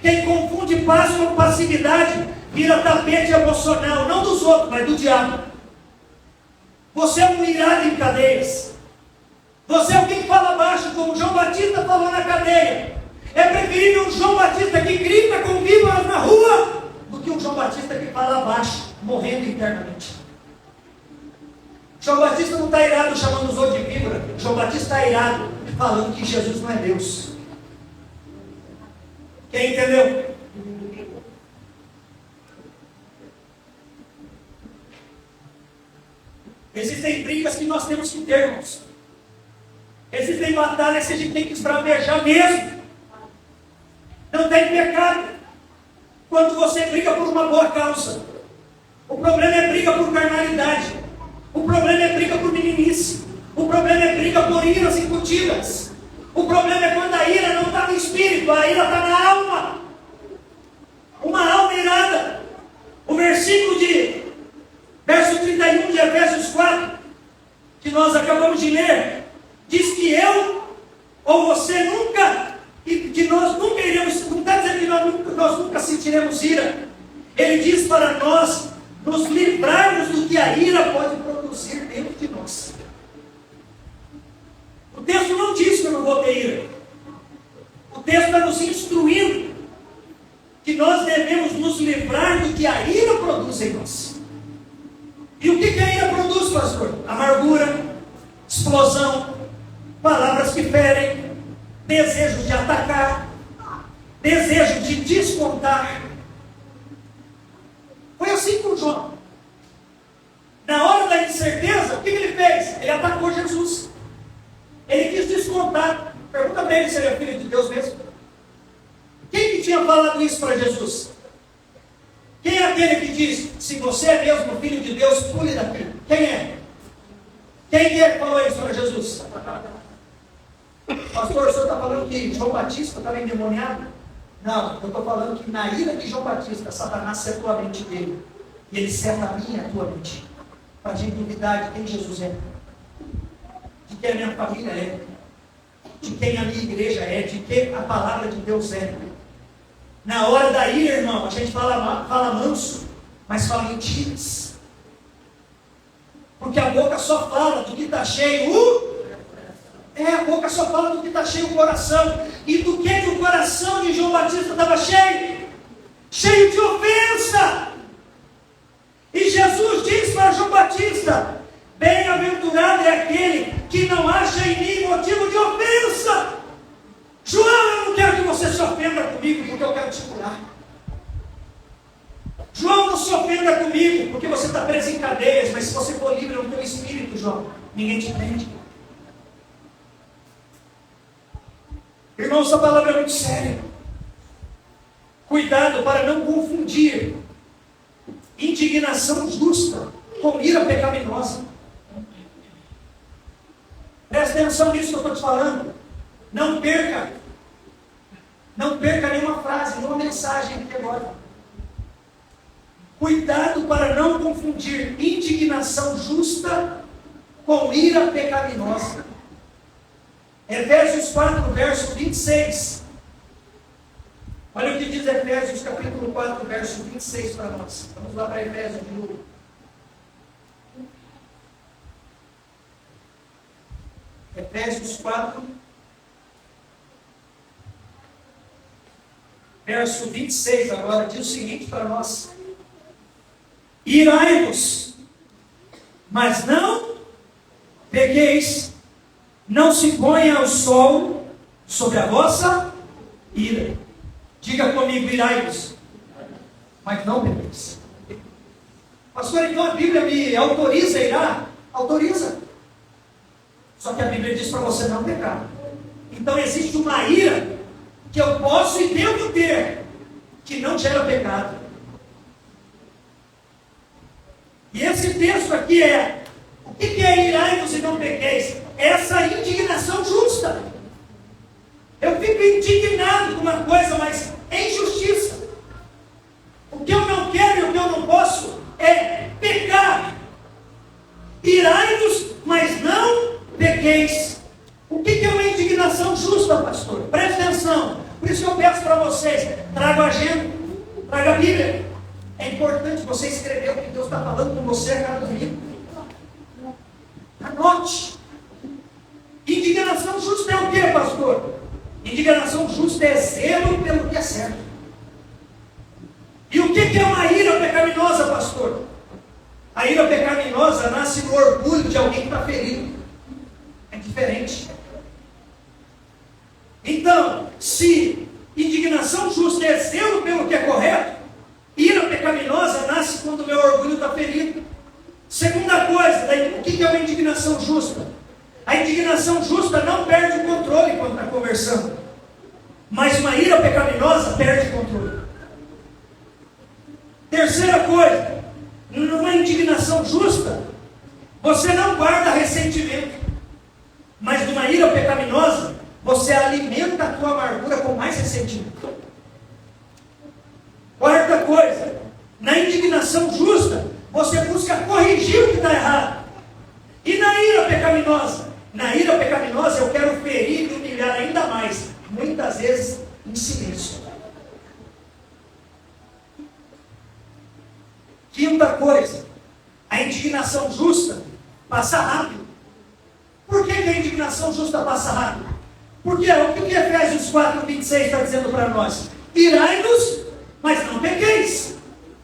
Quem confunde paz com passividade vira tapete emocional, não dos outros, mas do diabo. Você é um irado em cadeias. Você é alguém que fala baixo, como João Batista falou na cadeia. É preferível um João Batista que grita com vívas na rua do que um João Batista que fala baixo, morrendo internamente. João Batista não está irado chamando os outros de víbora. João Batista está irado falando que Jesus não é Deus. Quem entendeu? Existem brigas que nós temos que ter, irmãos. Existem batalhas que a gente tem que esbravejar mesmo. Não tem pecado quando você briga por uma boa causa. O problema é briga por carnalidade. O problema é briga por meninice. O problema é briga por iras incutidas. O problema é quando a ira não está no espírito, a ira está na alma. Uma alma irada. O verso 31 de Efésios 4, que nós acabamos de ler, diz que eu ou você nunca, que nós nunca iremos, não está dizendo que nós nunca sentiremos ira. Ele diz para nós nos livrarmos do que a ira pode produzir dentro de nós. O texto não diz que eu não vou ter ira. O texto está nos instruindo que nós devemos nos livrar do que a ira produz em nós. E o que a ira produz, pastor? Amargura, explosão, palavras que ferem, desejo de atacar, desejo de descontar. Foi assim com João. Na hora da incerteza, o que ele fez? Ele atacou Jesus. Ele quis descontar. Pergunta para ele se ele é filho de Deus mesmo. Quem que tinha falado isso para Jesus? Quem é aquele que diz: se você é mesmo filho de Deus, pule daqui? Quem é? Quem é que falou isso para Jesus? Pastor, o senhor está falando que João Batista estava endemoniado? Não, eu estou falando que na ira de João Batista, Satanás setou a mente dele. E ele seta a minha e a tua mente. Para a gente duvidar de quem Jesus é. De quem a minha família é. De quem a minha igreja é. De quem a palavra de Deus é. Na hora da ira, irmão, a gente fala manso, mas fala mentiras. Porque a boca só fala do que está cheio. A boca só fala do que está cheio o coração. E do que o coração de João Batista estava cheio? Cheio de ofensa. E Jesus diz para João Batista: bem-aventurado é aquele que não acha em mim motivo de ofensa. João, eu não quero que você se ofenda comigo, porque eu quero te curar. João, não se ofenda comigo, porque você está preso em cadeias, mas se você for livre no teu espírito, João, ninguém te prende. Irmãos, essa palavra é muito séria. Cuidado para não confundir indignação justa com ira pecaminosa. Presta atenção nisso que eu estou te falando. Não perca nenhuma frase, nenhuma mensagem aqui agora. Cuidado para não confundir indignação justa com ira pecaminosa. Efésios 4, verso 26. Olha o que diz Efésios capítulo 4, verso 26 para nós. Vamos lá para Efésios de novo. Efésios 4, verso 26 agora, diz o seguinte para nós: irai-vos, mas não pequeis, não se ponha o sol sobre a vossa ira. Diga comigo, irai-vos, mas não pequeis. Pastor, então a Bíblia me autoriza a irar? Autoriza. Só que a Bíblia diz para você não pecar. Então existe uma ira que eu posso e devo ter, que não gera pecado. E esse texto aqui é: o que é irai-vos e não pequeis? Essa indignação justa. Eu fico indignado com uma coisa, mas é injustiça. O que eu não quero e o que eu não posso é pecar. Irai-vos, mas não pequeis. O que é uma indignação justa, pastor? Preste atenção. Por isso que eu peço para vocês: traga a agenda, traga a Bíblia. É importante você escrever o que Deus está falando com você a cada domingo. Anote. Indignação justa é o que, pastor? Indignação justa é zelo pelo que é certo. E o que é uma ira pecaminosa, pastor? A ira pecaminosa nasce do orgulho de alguém que está ferido. É diferente. Então, se indignação justa é zelo pelo que é correto, ira pecaminosa nasce quando o meu orgulho está ferido. Segunda coisa, o que é uma indignação justa? A indignação justa não perde o controle quando está conversando, mas uma ira pecaminosa perde o controle. Terceira coisa, numa indignação justa, você não guarda ressentimento, mas numa ira pecaminosa, você alimenta a tua amargura com mais ressentimento. Quarta coisa, na indignação justa, você busca corrigir o que está errado. E na ira pecaminosa? Na ira pecaminosa eu quero ferir e humilhar ainda mais, muitas vezes em silêncio. Quinta coisa, a indignação justa passa rápido. Por que a indignação justa passa rápido? Porque o que Efésios 4, 26 está dizendo para nós? Irai-vos, mas não pequeis.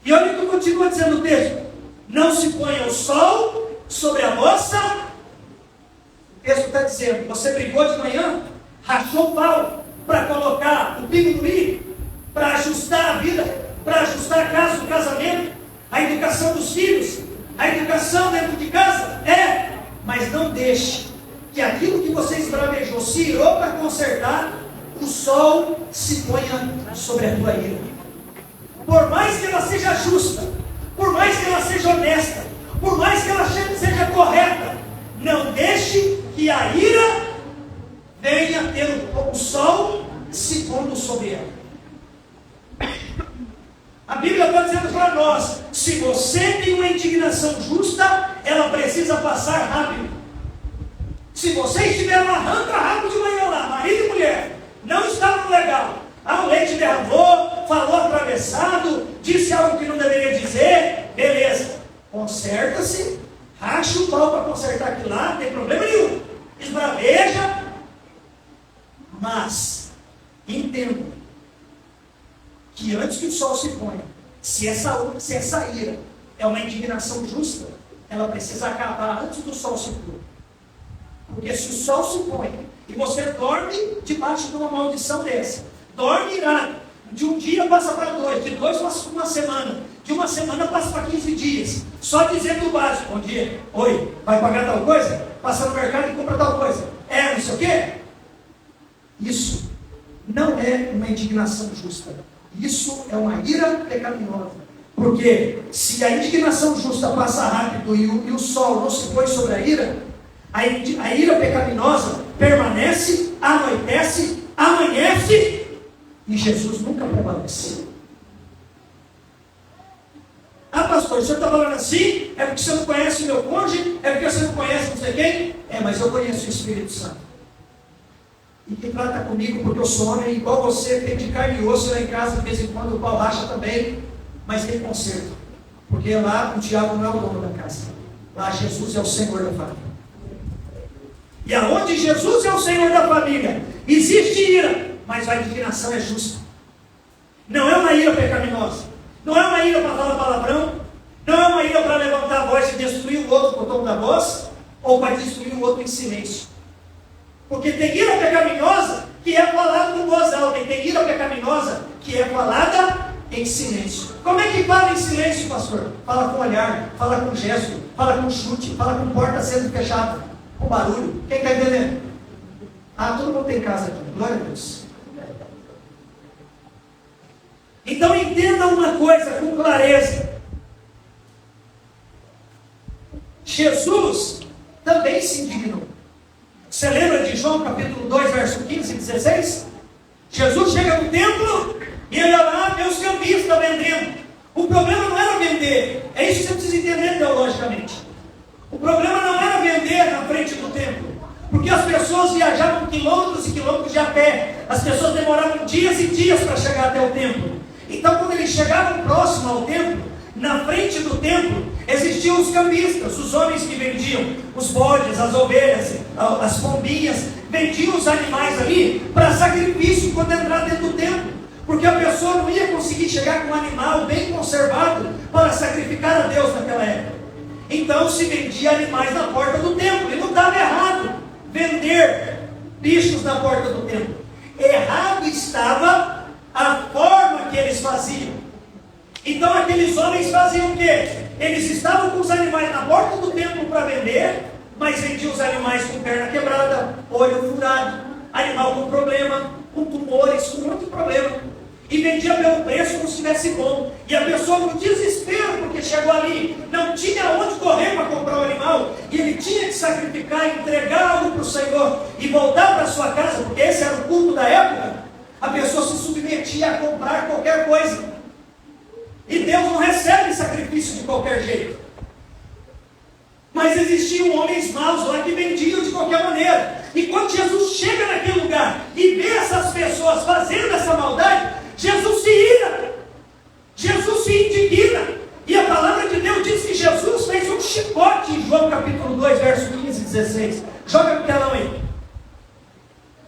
E olha o que continua dizendo o texto: não se ponha o sol sobre a vossa. O texto está dizendo: você brigou de manhã, rachou o pau para colocar o pingo no i, para ajustar a vida, para ajustar a casa, o casamento, a educação dos filhos, a educação dentro de casa. Mas não deixe que aquilo que você esbravejou, se irou para consertar, o sol se ponha sobre a tua ira. Por mais que ela seja justa, por mais que ela seja honesta, por mais que ela seja correta, não deixe que a ira venha ter o sol se pondo sobre ela. A Bíblia está dizendo para nós: se você tem uma indignação justa, ela precisa passar rápido. Se você estiver no arranca-rabo de manhã lá, marido e mulher, não estavam legal, o leite derramou, falou atravessado, disse algo que não deveria dizer, beleza, conserta-se, racha o pau para consertar aquilo lá, não tem problema nenhum, esbraveja, mas entenda que antes que o sol se ponha, se essa ira é uma indignação justa, ela precisa acabar antes do sol se pôr. Porque se o sol se põe e você dorme debaixo de uma maldição dessa, dorme irado, de um dia passa para dois, de dois passa para uma semana, de uma semana passa para 15 dias, só dizendo o básico: bom dia, oi, vai pagar tal coisa? Passa no mercado e compra tal coisa. Não sei o quê. Isso não é uma indignação justa. Isso é uma ira pecaminosa. Porque se a indignação justa passa rápido e o sol não se põe sobre a ira pecaminosa permanece, anoitece, amanhece, e Jesus nunca prevalece. Ah, pastor, o senhor está falando assim? É porque você não conhece o meu cônjuge? É porque você não conhece não sei quem? Mas eu conheço o Espírito Santo. E que trata comigo porque eu sou homem igual você, tem de carne e osso lá em casa, de vez em quando o pau racha também, mas tem conserto. Porque lá o diabo não é o dono da casa. Lá Jesus é o Senhor da família. E aonde Jesus é o Senhor da família, existe ira, mas a indignação é justa. Não é uma ira pecaminosa. Não é uma ira para falar palavrão. Não é uma ira para levantar a voz e destruir o outro com o tom da voz, ou para destruir o outro em silêncio. Porque tem ira pecaminosa que é falada com voz alta, e tem ira pecaminosa que é falada em silêncio. Como é que fala em silêncio, pastor? Fala com olhar, fala com gesto, fala com chute, fala com porta sendo fechada, com barulho. Quem está entendendo? Todo mundo tem casa aqui, glória a Deus. Então entenda uma coisa com clareza. Jesus também se indignou. Você lembra de João capítulo 2, verso 15 e 16? Jesus chega no templo e olha lá, vê os cambistas vendendo. O problema não era vender. É isso que você precisa entender teologicamente. O problema não era vender na frente do templo. Porque as pessoas viajavam quilômetros e quilômetros de a pé. As pessoas demoravam dias e dias para chegar até o templo. Então, quando eles chegavam próximo ao templo, na frente do templo, existiam os cambistas, os homens que vendiam os bodes, as ovelhas, as pombinhas, vendiam os animais ali para sacrifício quando entrar dentro do templo. Porque a pessoa não ia conseguir chegar com um animal bem conservado para sacrificar a Deus naquela época. Então se vendia animais na porta do templo, e não estava errado vender bichos na porta do templo. Errado estava a forma que eles faziam. Então aqueles homens faziam o quê? Eles estavam com os animais na porta do templo para vender, mas vendiam os animais com perna quebrada, olho furado, animal com problema, com tumores, com muito problema. E vendia pelo preço como se estivesse bom. E a pessoa no desespero, porque chegou ali, não tinha onde correr para comprar o animal, e ele tinha que sacrificar, entregar algo para o Senhor e voltar para sua casa, porque esse era o culto da época. A pessoa se submetia a comprar qualquer coisa. E Deus não recebe sacrifício de qualquer jeito. Mas existiam homens maus lá que vendiam de qualquer maneira. E quando Jesus chega naquele lugar e vê essas pessoas fazendo essa maldade, Jesus se ira. Jesus se indigna. E a palavra de Deus diz que Jesus fez um chicote em João capítulo 2, verso 15 e 16. Joga no telão aí.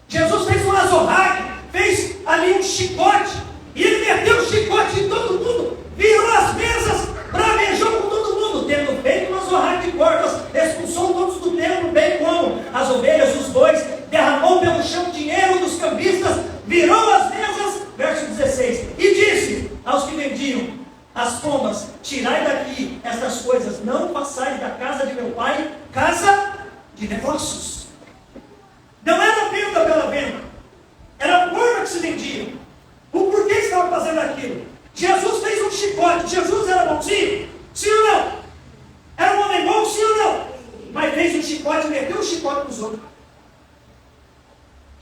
Jesus fez um azorrague, fez ali um chicote. E ele meteu o chicote em todo mundo, virou as mesas, bravejou com todo mundo, tendo feito um azorrague de cordas, expulsou todos do templo, bem como as ovelhas, os bois, derramou pelo chão dinheiro dos cambistas, virou as mesas, verso 16, e disse aos que vendiam as pombas: tirai daqui estas coisas, não passais da casa de meu pai, casa de negócios. Não era venda pela venda, era a forma que se vendia. O porquê estava fazendo aquilo? Jesus fez um chicote. Jesus era bonzinho? Sim ou não? Era um homem bom? Sim ou não? Mas fez um chicote e meteu um chicote nos outros.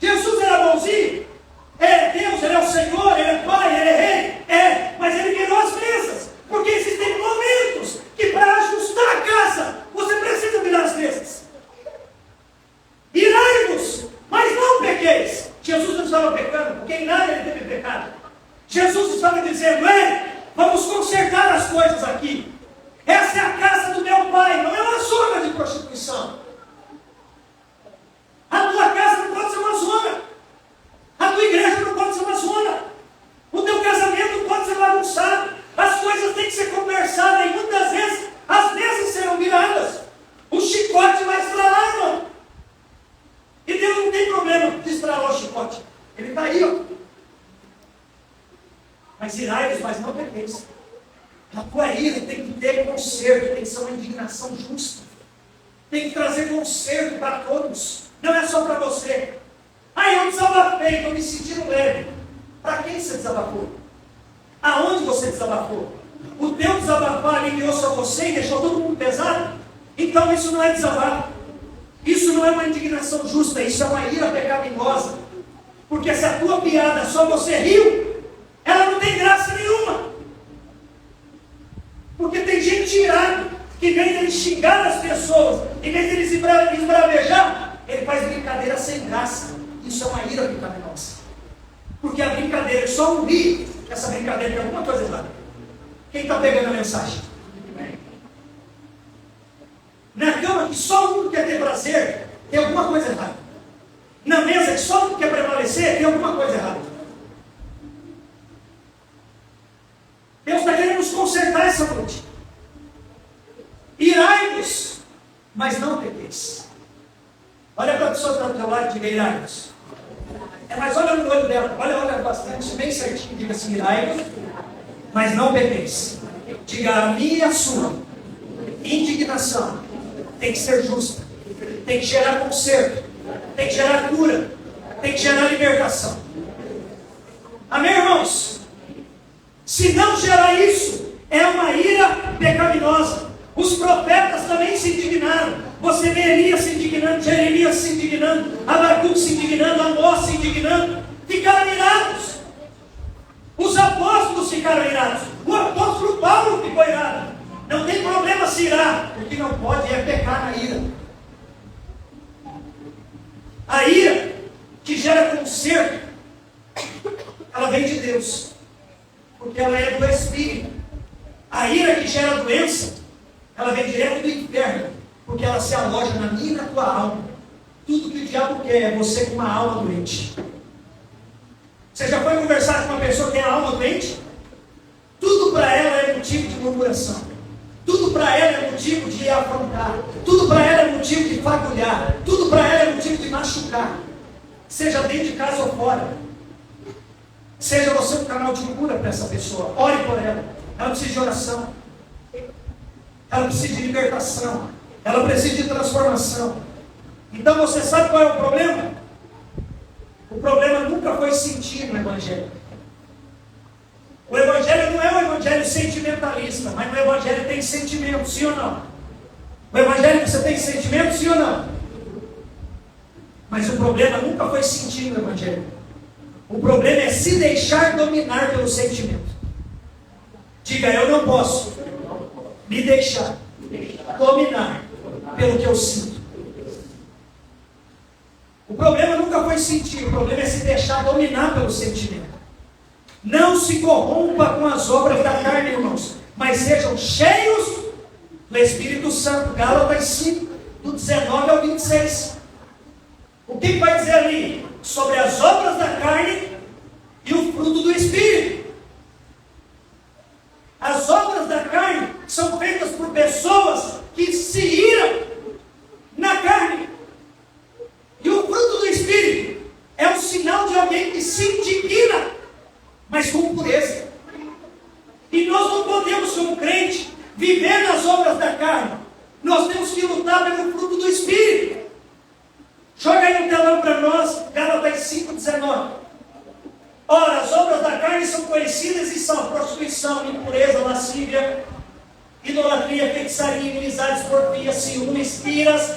Jesus era bonzinho? Ele é Deus, Ele é o Senhor, Ele é Pai, Ele é Rei? Mas Ele virou as mesas. Porque existem momentos que para ajustar a casa, você precisa virar as mesas. Irai-vos, mas não pequeis. Jesus não estava pecando, porque em nada ele teve pecado. Jesus estava dizendo: ei, vamos consertar as coisas aqui. Essa é a casa do meu pai, não é uma zona de prostituição. ser uma indignação justa. Tem que trazer conserto para todos. Não é só para você. Eu desabafei, estou me sentindo leve. Para quem você desabafou? Aonde você desabafou? O teu desabafar aliviou só você e deixou todo mundo pesado? Então isso não é desabafo. Isso não é uma indignação justa, isso é uma ira pecaminosa. Porque se a tua piada só você riu, ela não tem graça nenhuma. Porque tem gente irada, que em vez de ele xingar as pessoas, em vez de ele se esbravejar, ele faz brincadeira sem graça. Isso é uma ira pecaminosa. Porque a brincadeira, só um ri, essa brincadeira tem alguma coisa errada. Quem está pegando a mensagem? Na cama que só um quer ter prazer, tem alguma coisa errada. Na mesa que só um quer prevalecer, tem alguma coisa errada. Deus está querendo nos consertar essa noite. Irai-vos, mas não pequeis. Olha para a pessoa que está do teu lado e diga: irai-vos. Mas olha no olho dela, olha bastante, bem certinho, diga assim: irai-vos, mas não pequeis. Diga: a minha e a sua indignação tem que ser justa, tem que gerar conserto, tem que gerar cura, tem que gerar libertação. Amém, irmãos? Se não gerar isso, é uma ira pecaminosa. Os profetas também se indignaram. Você vê Elias se indignando, Jeremias se indignando, Abacuque se indignando, Amós se indignando. Ficaram irados. Os apóstolos ficaram irados. O apóstolo Paulo ficou irado. Não tem problema se irar. O que não pode é pecar na ira. A ira que gera conserto, ela vem de Deus. Porque ela é do Espírito. A ira que gera doença, ela vem direto do inferno. Porque ela se aloja na minha e na tua alma. Tudo que o diabo quer é você com uma alma doente. Você já foi conversar com uma pessoa que tem a alma doente? Tudo para ela é motivo de murmuração. Tudo para ela é motivo de afrontar. Tudo para ela é motivo de fagulhar. Tudo para ela é motivo de machucar. Seja dentro de casa ou fora. Seja você um canal de cura para essa pessoa. Ore por ela. Ela precisa de oração. Ela precisa de libertação. Ela precisa de transformação. Então você sabe qual é o problema? O problema nunca foi sentir no Evangelho. O Evangelho não é um Evangelho sentimentalista, mas no Evangelho tem sentimento, sim ou não? O Evangelho você tem sentimento, sim ou não? Mas o problema nunca foi sentir no Evangelho. O problema é se deixar dominar pelo sentimento. Diga: eu não posso me deixar dominar pelo que eu sinto. O problema nunca foi sentir, o problema é se deixar dominar pelo sentimento. Não se corrompa com as obras da carne, irmãos, mas sejam cheios do Espírito Santo. Gálatas 5, do 19 ao 26. O que vai dizer ali? Sobre as obras da carne e o fruto do Espírito. As obras da carne são feitas por pessoas que se iram na carne. E o fruto do Espírito é um sinal de alguém que se indigna, mas com pureza. E nós não podemos, como crente, viver nas obras da carne. Nós temos que lutar pelo fruto do Espírito. Joga aí no telão para nós, Gálatas 5,19. Ora, as obras da carne são conhecidas e são prostituição, impureza, lascívia, idolatria, feitiçaria, inimizades, porfia, ciúmes, iras,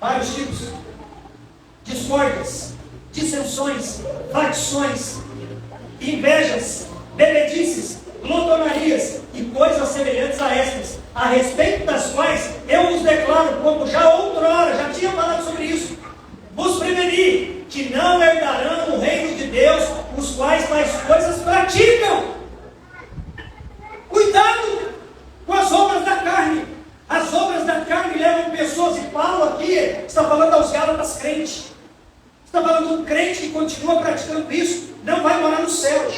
vários tipos, discórdias, dissensões, facções, invejas, bebedices, glutonarias e coisas semelhantes a estas, a respeito das quais eu vos declaro, como já outrora, já tinha falado sobre isso, vos preveni que não herdarão o reino de Deus os quais tais coisas praticam. Cuidado com as obras da carne. As obras da carne levam pessoas, e Paulo aqui está falando aos Gálatas crentes. Está falando de um crente que continua praticando isso, não vai morar no céu.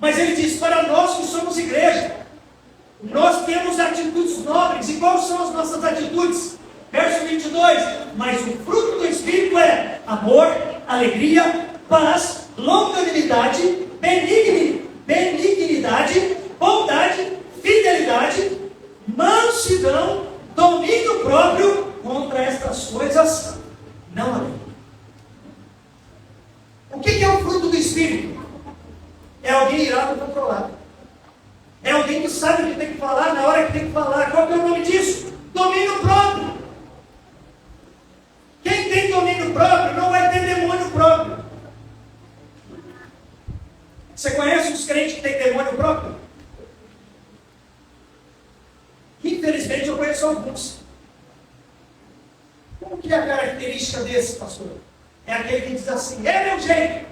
Mas ele diz: para nós que somos igreja, nós temos atitudes nobres. E quais são as nossas atitudes? Verso 22, mas o fruto do Espírito é amor, alegria, paz, longanimidade, benignidade, bondade, fidelidade, se dão domínio próprio contra estas coisas, não há lei. O que é o fruto do Espírito? É alguém irado e controlado. É alguém que sabe o que tem que falar na hora que tem que falar. Qual que é o nome disso? Domínio próprio. Quem tem domínio próprio não vai ter demônio próprio. Você conhece os crentes que têm demônio próprio? Infelizmente eu conheço alguns. Qual que é a característica desse, pastor? É aquele que diz assim: é meu jeito.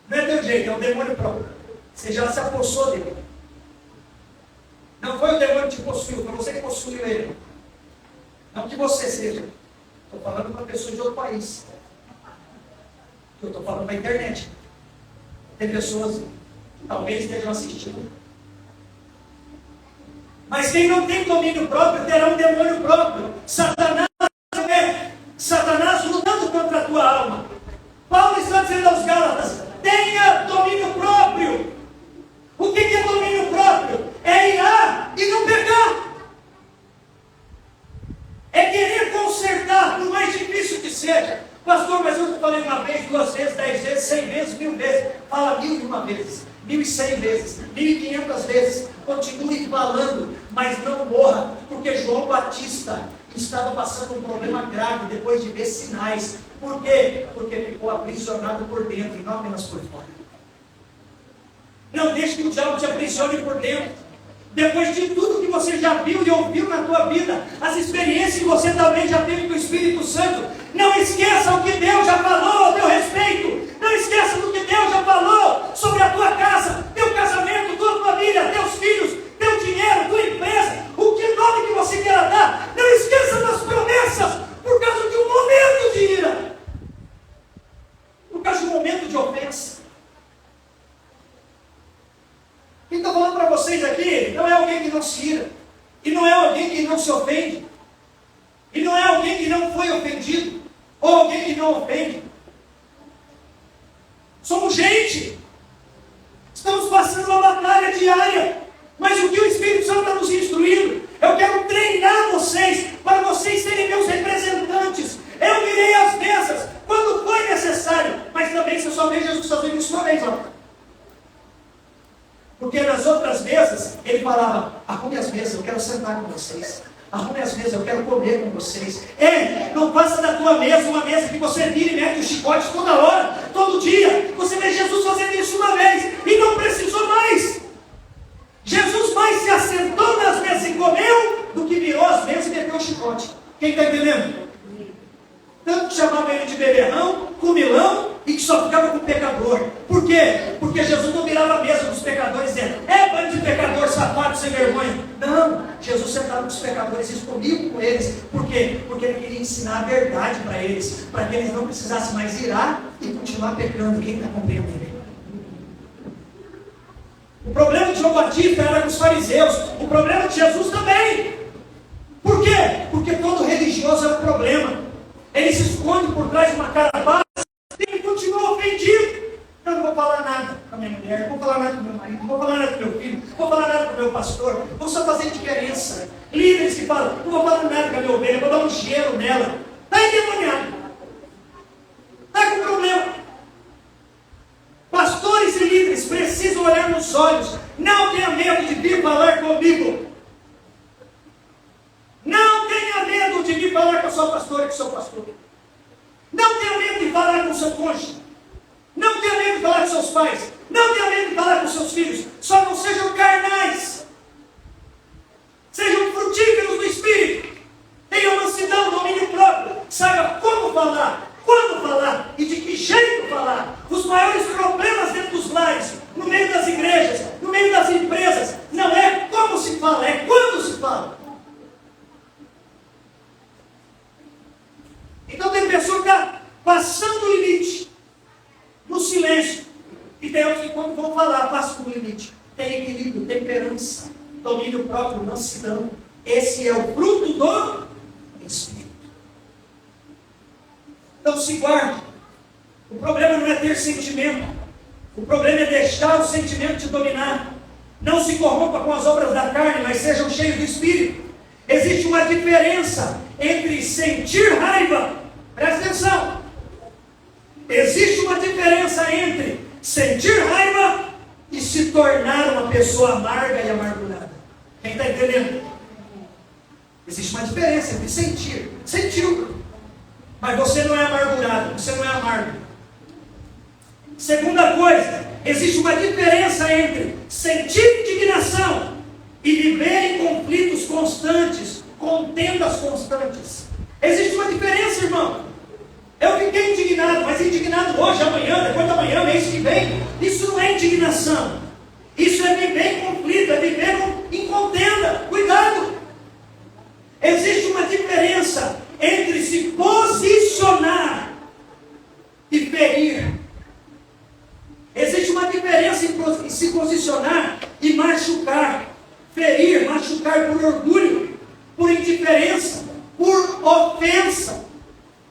Não é teu jeito, é o demônio próprio. Você já se apossou dele. Não foi o demônio que te possuiu, foi você que possuiu ele. Não que você seja. Estou falando para pessoas de outro país. Eu estou falando para a internet. Tem pessoas que talvez estejam assistindo. Mas quem não tem domínio próprio terá um demônio próprio. Satanás lutando contra a tua alma. Paulo está dizendo aos Gálatas: tenha domínio próprio. O que é domínio próprio? É irar e não pecar. É querer consertar, por mais difícil que seja. Pastor, mas eu falei uma vez, 2 vezes, 10 vezes, 100 vezes, 1000 vezes. Fala 1001 vezes, 1100 vezes, 1500 vezes. Continue falando, mas não morra. Porque João Batista estava passando um problema grave depois de ver sinais. Por quê? Porque ficou aprisionado por dentro e não apenas por fora. Não deixe que o diabo te aprisione por dentro. Depois de tudo que você já viu e ouviu na tua vida, as experiências que você também já teve com o Espírito Santo, não esqueça o que Deus já falou a teu respeito. Não esqueça do que Deus já falou sobre a tua casa, teu casamento, tua família, teus filhos, teu dinheiro, tua empresa, o que nome que você queira dar. Não esqueça das promessas, por causa de um momento de ira, por causa de um momento de ofensa. Quem está falando para vocês aqui não é alguém que não se ira, e não é alguém que não se ofende, e não é alguém que não foi ofendido, ou alguém que não ofende. Somos gente, estamos passando uma batalha diária, mas o que o Espírito Santo está nos instruindo, eu quero treinar vocês, para vocês serem meus representantes. Eu virei as mesas quando foi necessário, mas também você só vê Jesus fazendo isso uma vez, ó. Porque nas outras mesas, ele falava: arrume as mesas, eu quero sentar com vocês. Arrume as mesas, eu quero comer com vocês. Ei, não faça da tua mesa uma mesa que você vira e mete o chicote toda hora, todo dia. Você vê Jesus fazendo isso uma vez e não precisou mais. Jesus mais se assentou nas mesas e comeu do que virou as mesas e meteu o chicote. Quem está entendendo? Tanto que chamava ele de beberrão, comilão, e que só ficava com o pecador. Por quê? Porque Jesus não virava a mesa dos pecadores dizendo: é bando de pecador, safado, sem vergonha. Não, Jesus sentava com os pecadores e comia com eles. Por quê? Porque ele queria ensinar a verdade para eles, para que eles não precisassem mais irar e continuar pecando. Quem está compreendendo? O problema de João Batista era com os fariseus, o problema de Jesus também. Por quê? Porque todo religioso é um problema. Ele se esconde por trás de uma cara baixa e ele continua ofendido. Eu não vou falar nada com a minha mulher, não vou falar nada com meu marido, não vou falar nada com meu filho, não vou falar nada com meu pastor, vou só fazer diferença. Líderes que falam: não vou falar nada com a minha ovelha, vou dar um gelo nela. Está endemoniado. Está com problema. Pastores e líderes precisam olhar nos olhos. Não tenha medo de vir falar comigo. Não tenha medo de vir falar com a sua pastora e com o seu pastor. Não tenha medo de falar com o seu cônjuge. Não tenha medo de falar com seus pais. Não tenha medo de falar com seus filhos. Só não sejam carnais. Sejam frutíferos do Espírito. Tenham mansidão, domínio próprio. Saiba como falar, quando falar e de que jeito falar. Os maiores problemas dentro dos lares, no meio das igrejas, no meio das empresas, não é como se fala, é quando se fala. Então tem pessoa que está passando o limite no silêncio. E tem outros que quando vão falar, passam do limite. Tem equilíbrio, temperança, domínio próprio, mansidão. Esse é o fruto do Espírito. Então se guarde. O problema não é ter sentimento. O problema é deixar o sentimento te dominar. Não se corrompa com as obras da carne, mas sejam cheios do Espírito. Existe uma diferença entre sentir raiva, presta atenção. Existe uma diferença entre sentir raiva e se tornar uma pessoa amarga e amargurada. Quem está entendendo? Existe uma diferença entre sentir. Sentiu, mas você não é amargurado, você não é amargo. Segunda coisa, existe uma diferença entre sentir indignação e viver em conflitos constantes, contendas constantes. Existe uma diferença, irmão. Eu fiquei indignado, mas indignado hoje, amanhã, depois da manhã, mês que vem. Isso não é indignação. Isso é viver em conflito, é viver em contenda. Cuidado! Existe uma diferença entre se posicionar e ferir. Existe uma diferença em se posicionar e machucar. Ferir, machucar por orgulho, por indiferença, por ofensa.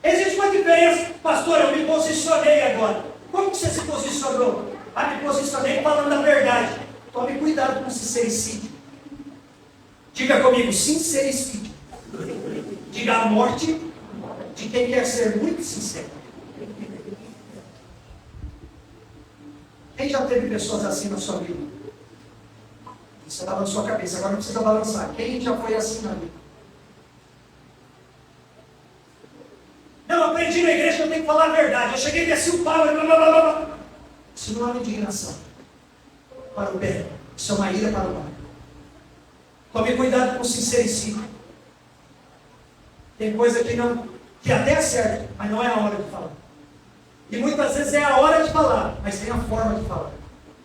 Existe uma diferença. Pastor, eu me posicionei agora. Como que você se posicionou? Me posicionei falando a verdade. Tome cuidado com sincericídio. Diga comigo, sincericídio. Diga a morte de quem quer ser muito sincero. Quem já teve pessoas assim na sua vida? Isso estava na sua cabeça, agora não precisa balançar. Quem já foi assim na vida? Não, aprendi na igreja que eu tenho que falar a verdade. Eu cheguei e desci o pau, blá, blá, blá, blá. Isso não é uma indignação para o bem. Isso é uma ira para o mal. Tome cuidado com o sincericídio. Tem coisa que até é certa, mas não é a hora de falar. E muitas vezes é a hora de falar, mas tem a forma de falar.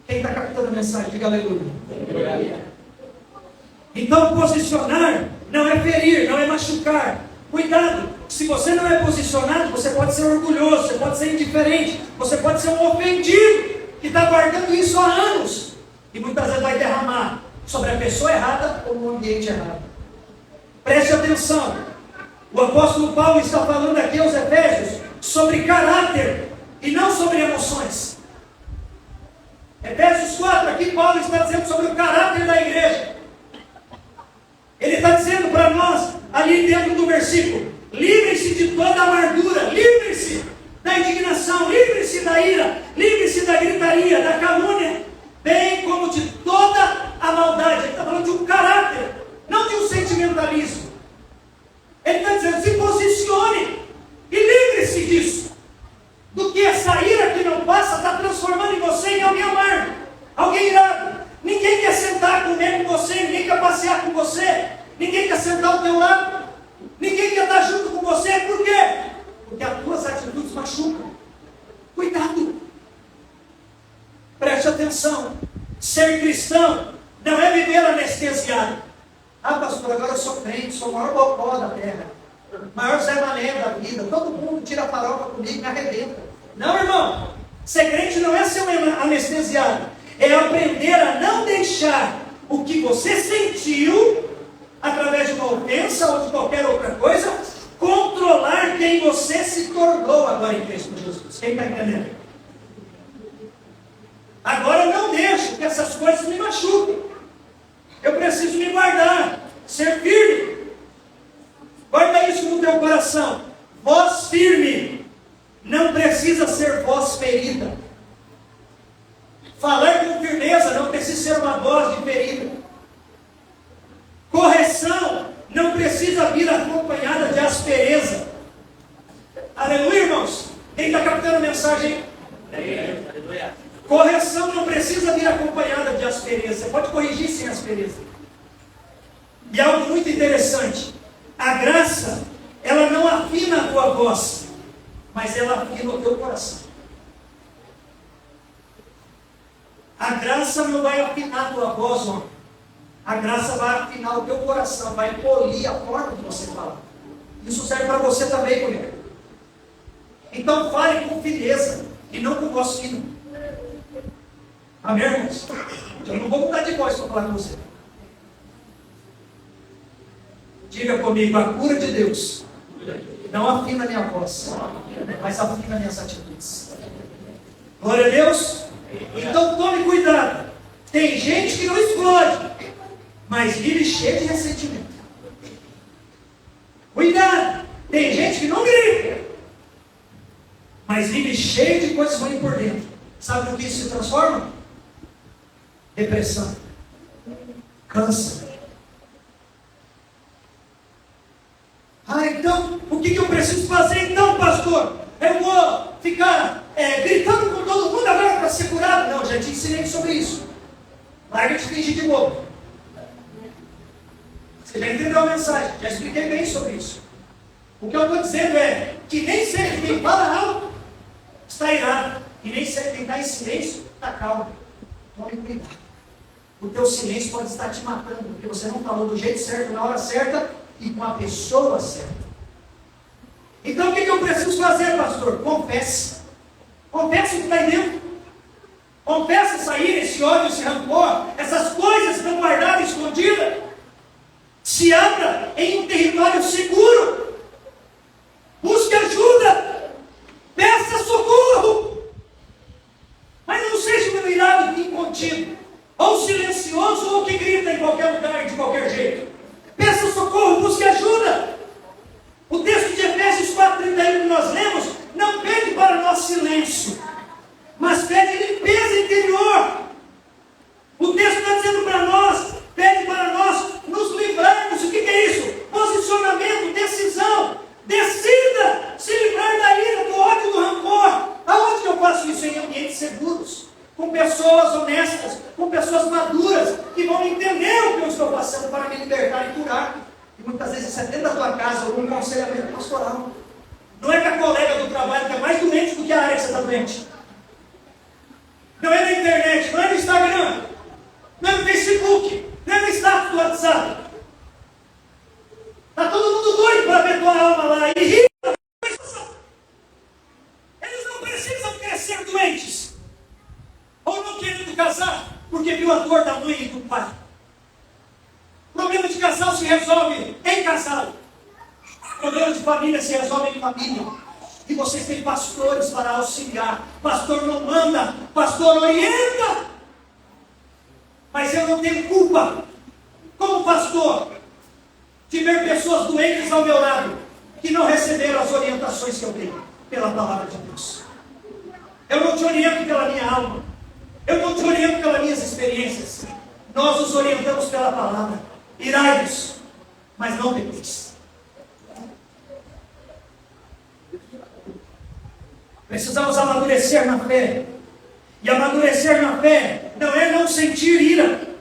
Quem está captando a mensagem, diga aleluia. Então, posicionar não é ferir, não é machucar. Cuidado, se você não é posicionado, você pode ser orgulhoso, você pode ser indiferente, você pode ser um ofendido, que está guardando isso há anos. E muitas vezes vai derramar sobre a pessoa errada ou no ambiente errado. Preste atenção. O apóstolo Paulo está falando aqui aos Efésios sobre caráter e não sobre emoções. Efésios 4, aqui Paulo está dizendo sobre o caráter da igreja. Ele está dizendo para nós, ali dentro do versículo, livre-se de toda amargura, livre-se da indignação, livre-se da ira, livre-se da gritaria, da calúnia, bem como de toda a maldade. Ele está falando de um caráter, não de um sentimentalismo. Ele está dizendo, se posicione e livre-se disso. Do que essa ira que não passa está transformando em você em alguém amargo, alguém irado. Ninguém quer sentar comer com você, ninguém quer passear com você, ninguém quer sentar ao teu lado, ninguém quer estar junto com você. Por quê? Porque as tuas atitudes machucam. Cuidado. Preste atenção. Ser cristão não é viver anestesiado. Pastor, agora eu sou crente, sou o maior bocó da terra, o maior Zé Mané da vida, todo mundo tira a farofa comigo e me arrebenta. Não, irmão, ser crente não é ser um anestesiado, é aprender a não deixar o que você sentiu, através de uma ofensa ou de qualquer outra coisa, controlar quem você se tornou agora em Cristo Jesus. Quem está entendendo? Agora eu não deixo que essas coisas me machuquem. Eu preciso me guardar, ser firme. Guarda isso no teu coração. Voz firme não precisa ser voz ferida. Falar com firmeza não precisa ser uma voz de ferida. Correção não precisa vir acompanhada de aspereza. Aleluia, irmãos. Quem está captando a mensagem? Aleluia. Correção não precisa vir acompanhada de aspereza. Você pode corrigir sem aspereza. E algo muito interessante. A graça, ela não afina a tua voz, mas ela afina o teu coração. A graça não vai afinar a tua voz, homem. A graça vai afinar o teu coração, vai polir a forma de você falar. Isso serve para você também, mulher. Então fale com firmeza e não com voz fina. Amém, irmãos? Eu não vou mudar de voz para falar com você. Diga comigo, a cura de Deus não afina a minha voz, mas afina minhas atitudes. Glória a Deus. Então tome cuidado Tem gente que não explode, mas vive cheio de ressentimento. Cuidado! Tem gente que não grita, mas vive cheio de coisas ruins por dentro. Sabe no que isso se transforma? Depressão, câncer. Então, o que eu preciso fazer então, pastor? Eu vou ficar gritando com todo mundo agora para ser curado? Não, já te ensinei sobre isso. Larga de fingir de bobo. Você já entendeu a mensagem, já expliquei bem sobre isso. O que eu estou dizendo é que nem sempre quem fala alto está irado, e nem sempre quem está em silêncio está calmo. Tome cuidado. O teu silêncio pode estar te matando, porque você não falou do jeito certo, na hora certa e com a pessoa certa. Então o que eu preciso fazer, pastor? Confesse. Confesse o que está aí dentro. Confesse essa ira, esse ódio, esse rancor, essas coisas que estão guardadas, escondidas. Se abra em um território seguro. Busque ajuda. Peça socorro. Mas não seja um irado incontido, ou silencioso, ou que grita em qualquer lugar, de qualquer jeito. Peça socorro, busque ajuda. O texto de Efésios 4:31 que nós lemos, não pede para nós silêncio, mas pede limpeza interior. O texto está dizendo para nós, pede para nós nos livrarmos. O que é isso? Posicionamento, decisão. Decida se livrar da ira, do ódio, do rancor. Aonde que eu faço isso? Em ambientes seguros, com pessoas honestas, com pessoas maduras, que vão entender o que eu estou passando para me libertar e curar. E muitas vezes isso é dentro da tua casa, ou um aconselhamento pastoral. Não é que a colega do trabalho que é mais doente do que a área que você está doente. Não é na internet, não é no Instagram, não é no Facebook, não é no status do WhatsApp. Está todo mundo doido para ver tua alma lá e rir. Eles não precisam crescer doentes, ou não querendo casar, porque viu a dor da mãe e do pai. O problema de casal se resolve em casal. O problema de família se resolve em família. E vocês têm pastores para auxiliar. Pastor não manda, pastor orienta. Mas eu não tenho culpa, como pastor, de ver pessoas doentes ao meu lado, que não receberam as orientações que eu dei pela palavra de Deus. Eu não te oriento pela minha alma. Eu não te oriento pelas minhas experiências. Nós os orientamos pela palavra. Irai-vos, mas não pequeis. Precisamos amadurecer na fé. E amadurecer na fé não é não sentir ira.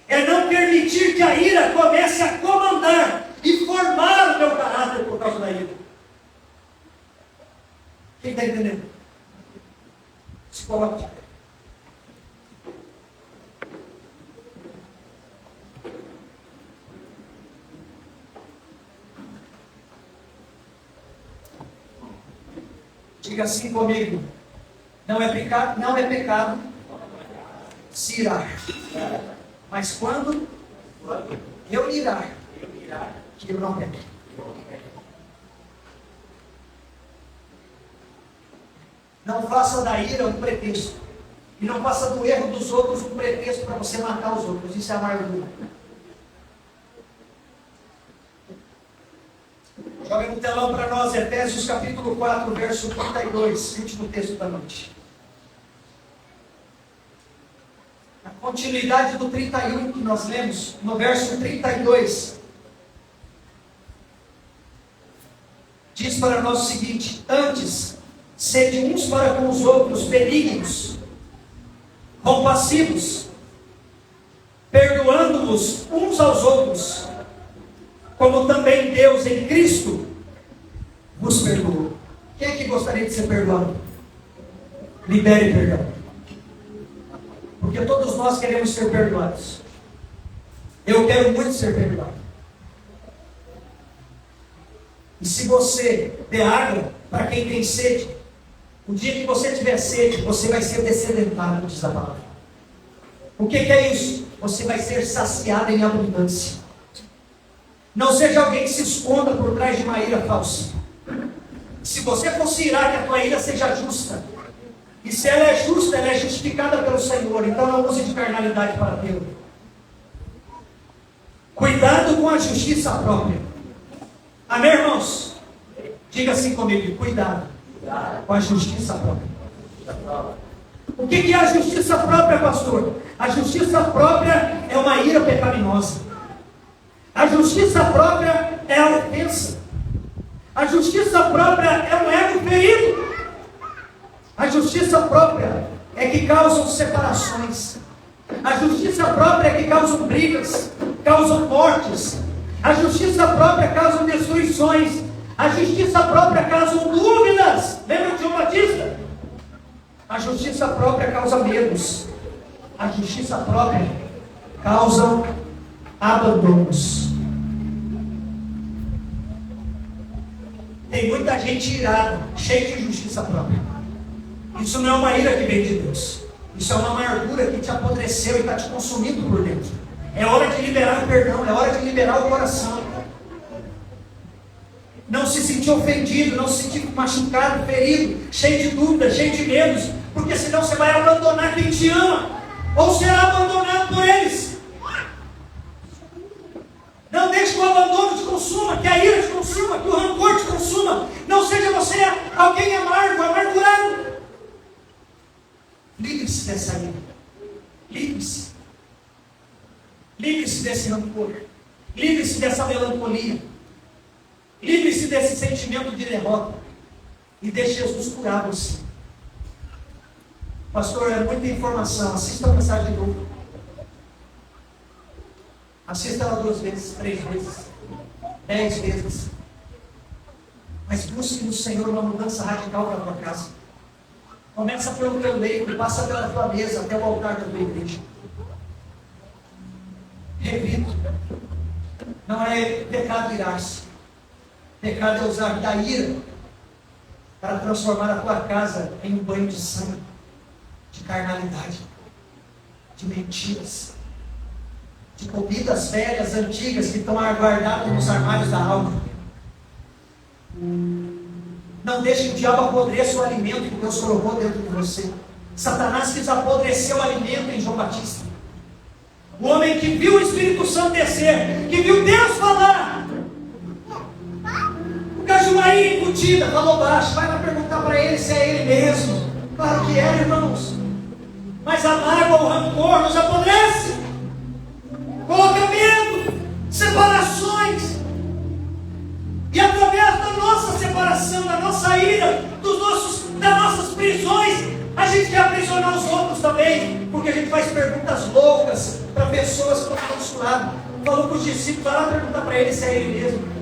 É não permitir que a ira comece a comandar e formar o teu caráter por causa da ira. Quem está entendendo? Se coloque. Diga assim comigo. Não é pecado se irar. Mas quando eu irar, que eu não pequei. Não faça da ira um pretexto. E não faça do erro dos outros um pretexto para você matar os outros. Isso é amargura. Joga no telão para nós, Efésios capítulo 4, verso 32, último texto da noite. A continuidade do 31 que nós lemos, no verso 32, diz para nós o seguinte: antes, sede uns para com os outros benignos, compassivos, perdoando-vos uns aos outros, como também Deus em Cristo vos perdoou. Quem é que gostaria de ser perdoado? Libere perdão. Porque todos nós queremos ser perdoados. Eu quero muito ser perdoado. E se você der água para quem tem sede, o dia que você tiver sede, você vai ser descedentado, diz a palavra. O que é isso? Você vai ser saciado em abundância. Não seja alguém que se esconda por trás de uma ira falsa. Se você for se irar, que a tua ira seja justa. E se ela é justa, ela é justificada pelo Senhor. Então não use de carnalidade para tê-la. Cuidado com a justiça própria. Amém, irmãos? Diga assim comigo: cuidado com a justiça própria. O que é a justiça própria, pastor? A justiça própria é uma ira pecaminosa. A justiça própria é a ofensa. A justiça própria é um ego ferido. A justiça própria é que causam separações. A justiça própria é que causam brigas, causam mortes. A justiça própria causa destruições. A justiça própria causa dúvidas. Lembra de João Batista? A justiça própria causa medos. A justiça própria causa abandonos. Tem muita gente irada, cheia de justiça própria. Isso não é uma ira que vem de Deus. Isso é uma amargura que te apodreceu e está te consumindo por dentro. É hora de liberar o perdão, é hora de liberar o coração. Não se sentir ofendido, não se sentir machucado, ferido, cheio de dúvidas, cheio de medos, porque senão você vai abandonar quem te ama, ou será abandonado por eles. Não deixe que o abandono te consuma, que a ira te consuma, que o rancor te consuma. Não seja você alguém amargo, amargurado. Livre-se dessa ira. Livre-se. Livre-se desse rancor. Livre-se dessa melancolia. Livre-se desse sentimento de derrota. E deixe Jesus curar você. Pastor, é muita informação. Assista a mensagem de novo. Assista ela 2 vezes, 3 vezes, 10 vezes. Mas busque no Senhor uma mudança radical para a tua casa. Começa pelo teu leito e passa pela tua mesa até o altar da tua igreja. Repito, não é pecado irar-se. Pecado é usar da ira para transformar a tua casa em um banho de sangue, de carnalidade, de mentiras, de comidas velhas, antigas, que estão guardadas nos armários da alma. Não deixe que o diabo apodreça o alimento que Deus colocou dentro de você. Satanás quis apodrecer o alimento em João Batista. O homem que viu o Espírito Santo descer, que viu Deus falar. O Cajumaí embutida, falou baixo. Vai lá perguntar para ele se é ele mesmo. Claro que é, irmãos. Mas a mágoa, o rancor nos apodrece. Coloca medo, separações. E através da nossa separação, da nossa ira, das nossas prisões, a gente quer aprisionar os outros também, porque a gente faz perguntas loucas para pessoas que estão do nosso lado. Falou com os discípulos, vai lá perguntar para ele se é ele mesmo.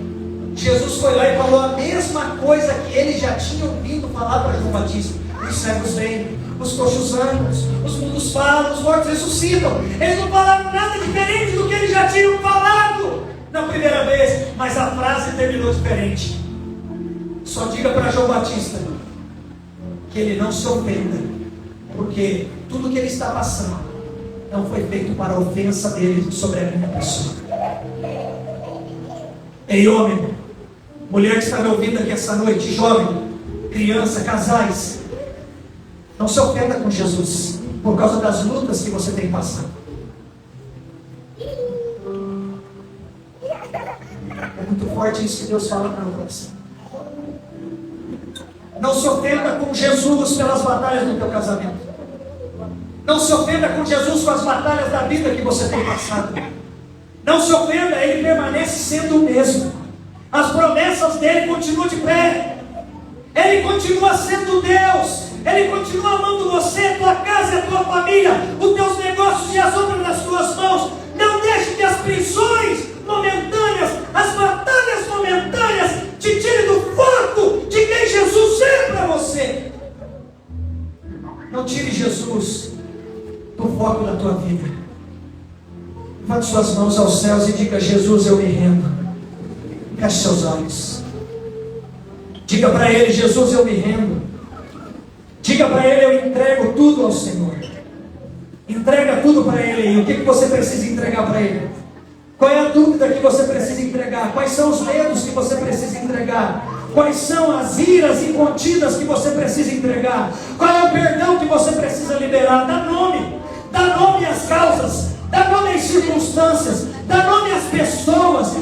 Jesus foi lá e falou a mesma coisa que ele já tinha ouvido falar para João Batista. Os cegos vêm, os coxos andam, os mudos falam, os mortos ressuscitam. Eles não falaram nada diferente do que eles já tinham falado na primeira vez, mas a frase terminou diferente. Só diga para João Batista que ele não se ofenda, porque tudo que ele está passando não foi feito para a ofensa dele sobre a minha pessoa. Ei, homem, mulher que está me ouvindo aqui essa noite, jovem, criança, casais, não se ofenda com Jesus por causa das lutas que você tem passado. É muito forte isso que Deus fala para nós. Não se ofenda com Jesus pelas batalhas do teu casamento. Não se ofenda com Jesus com as batalhas da vida que você tem passado. Não se ofenda, Ele permanece sendo o mesmo. As promessas dEle continuam de pé. Ele continua sendo Deus. Ele continua amando você, tua casa e a tua família, os teus negócios e as obras nas tuas mãos. Não deixe que as prisões momentâneas, as batalhas momentâneas te tirem do foco de quem Jesus é para você. Não tire Jesus do foco da tua vida. Levante suas mãos aos céus e diga: Jesus, eu me rendo. Feche seus olhos. Diga para Ele: Jesus, eu me rendo. Diga para Ele: eu entrego tudo ao Senhor. Entrega tudo para Ele. E o que você precisa entregar para Ele? Qual é a dúvida que você precisa entregar? Quais são os medos que você precisa entregar? Quais são as iras incontidas que você precisa entregar? Qual é o perdão que você precisa liberar? Dá nome às causas, dá nome às circunstâncias, dá nome às pessoas,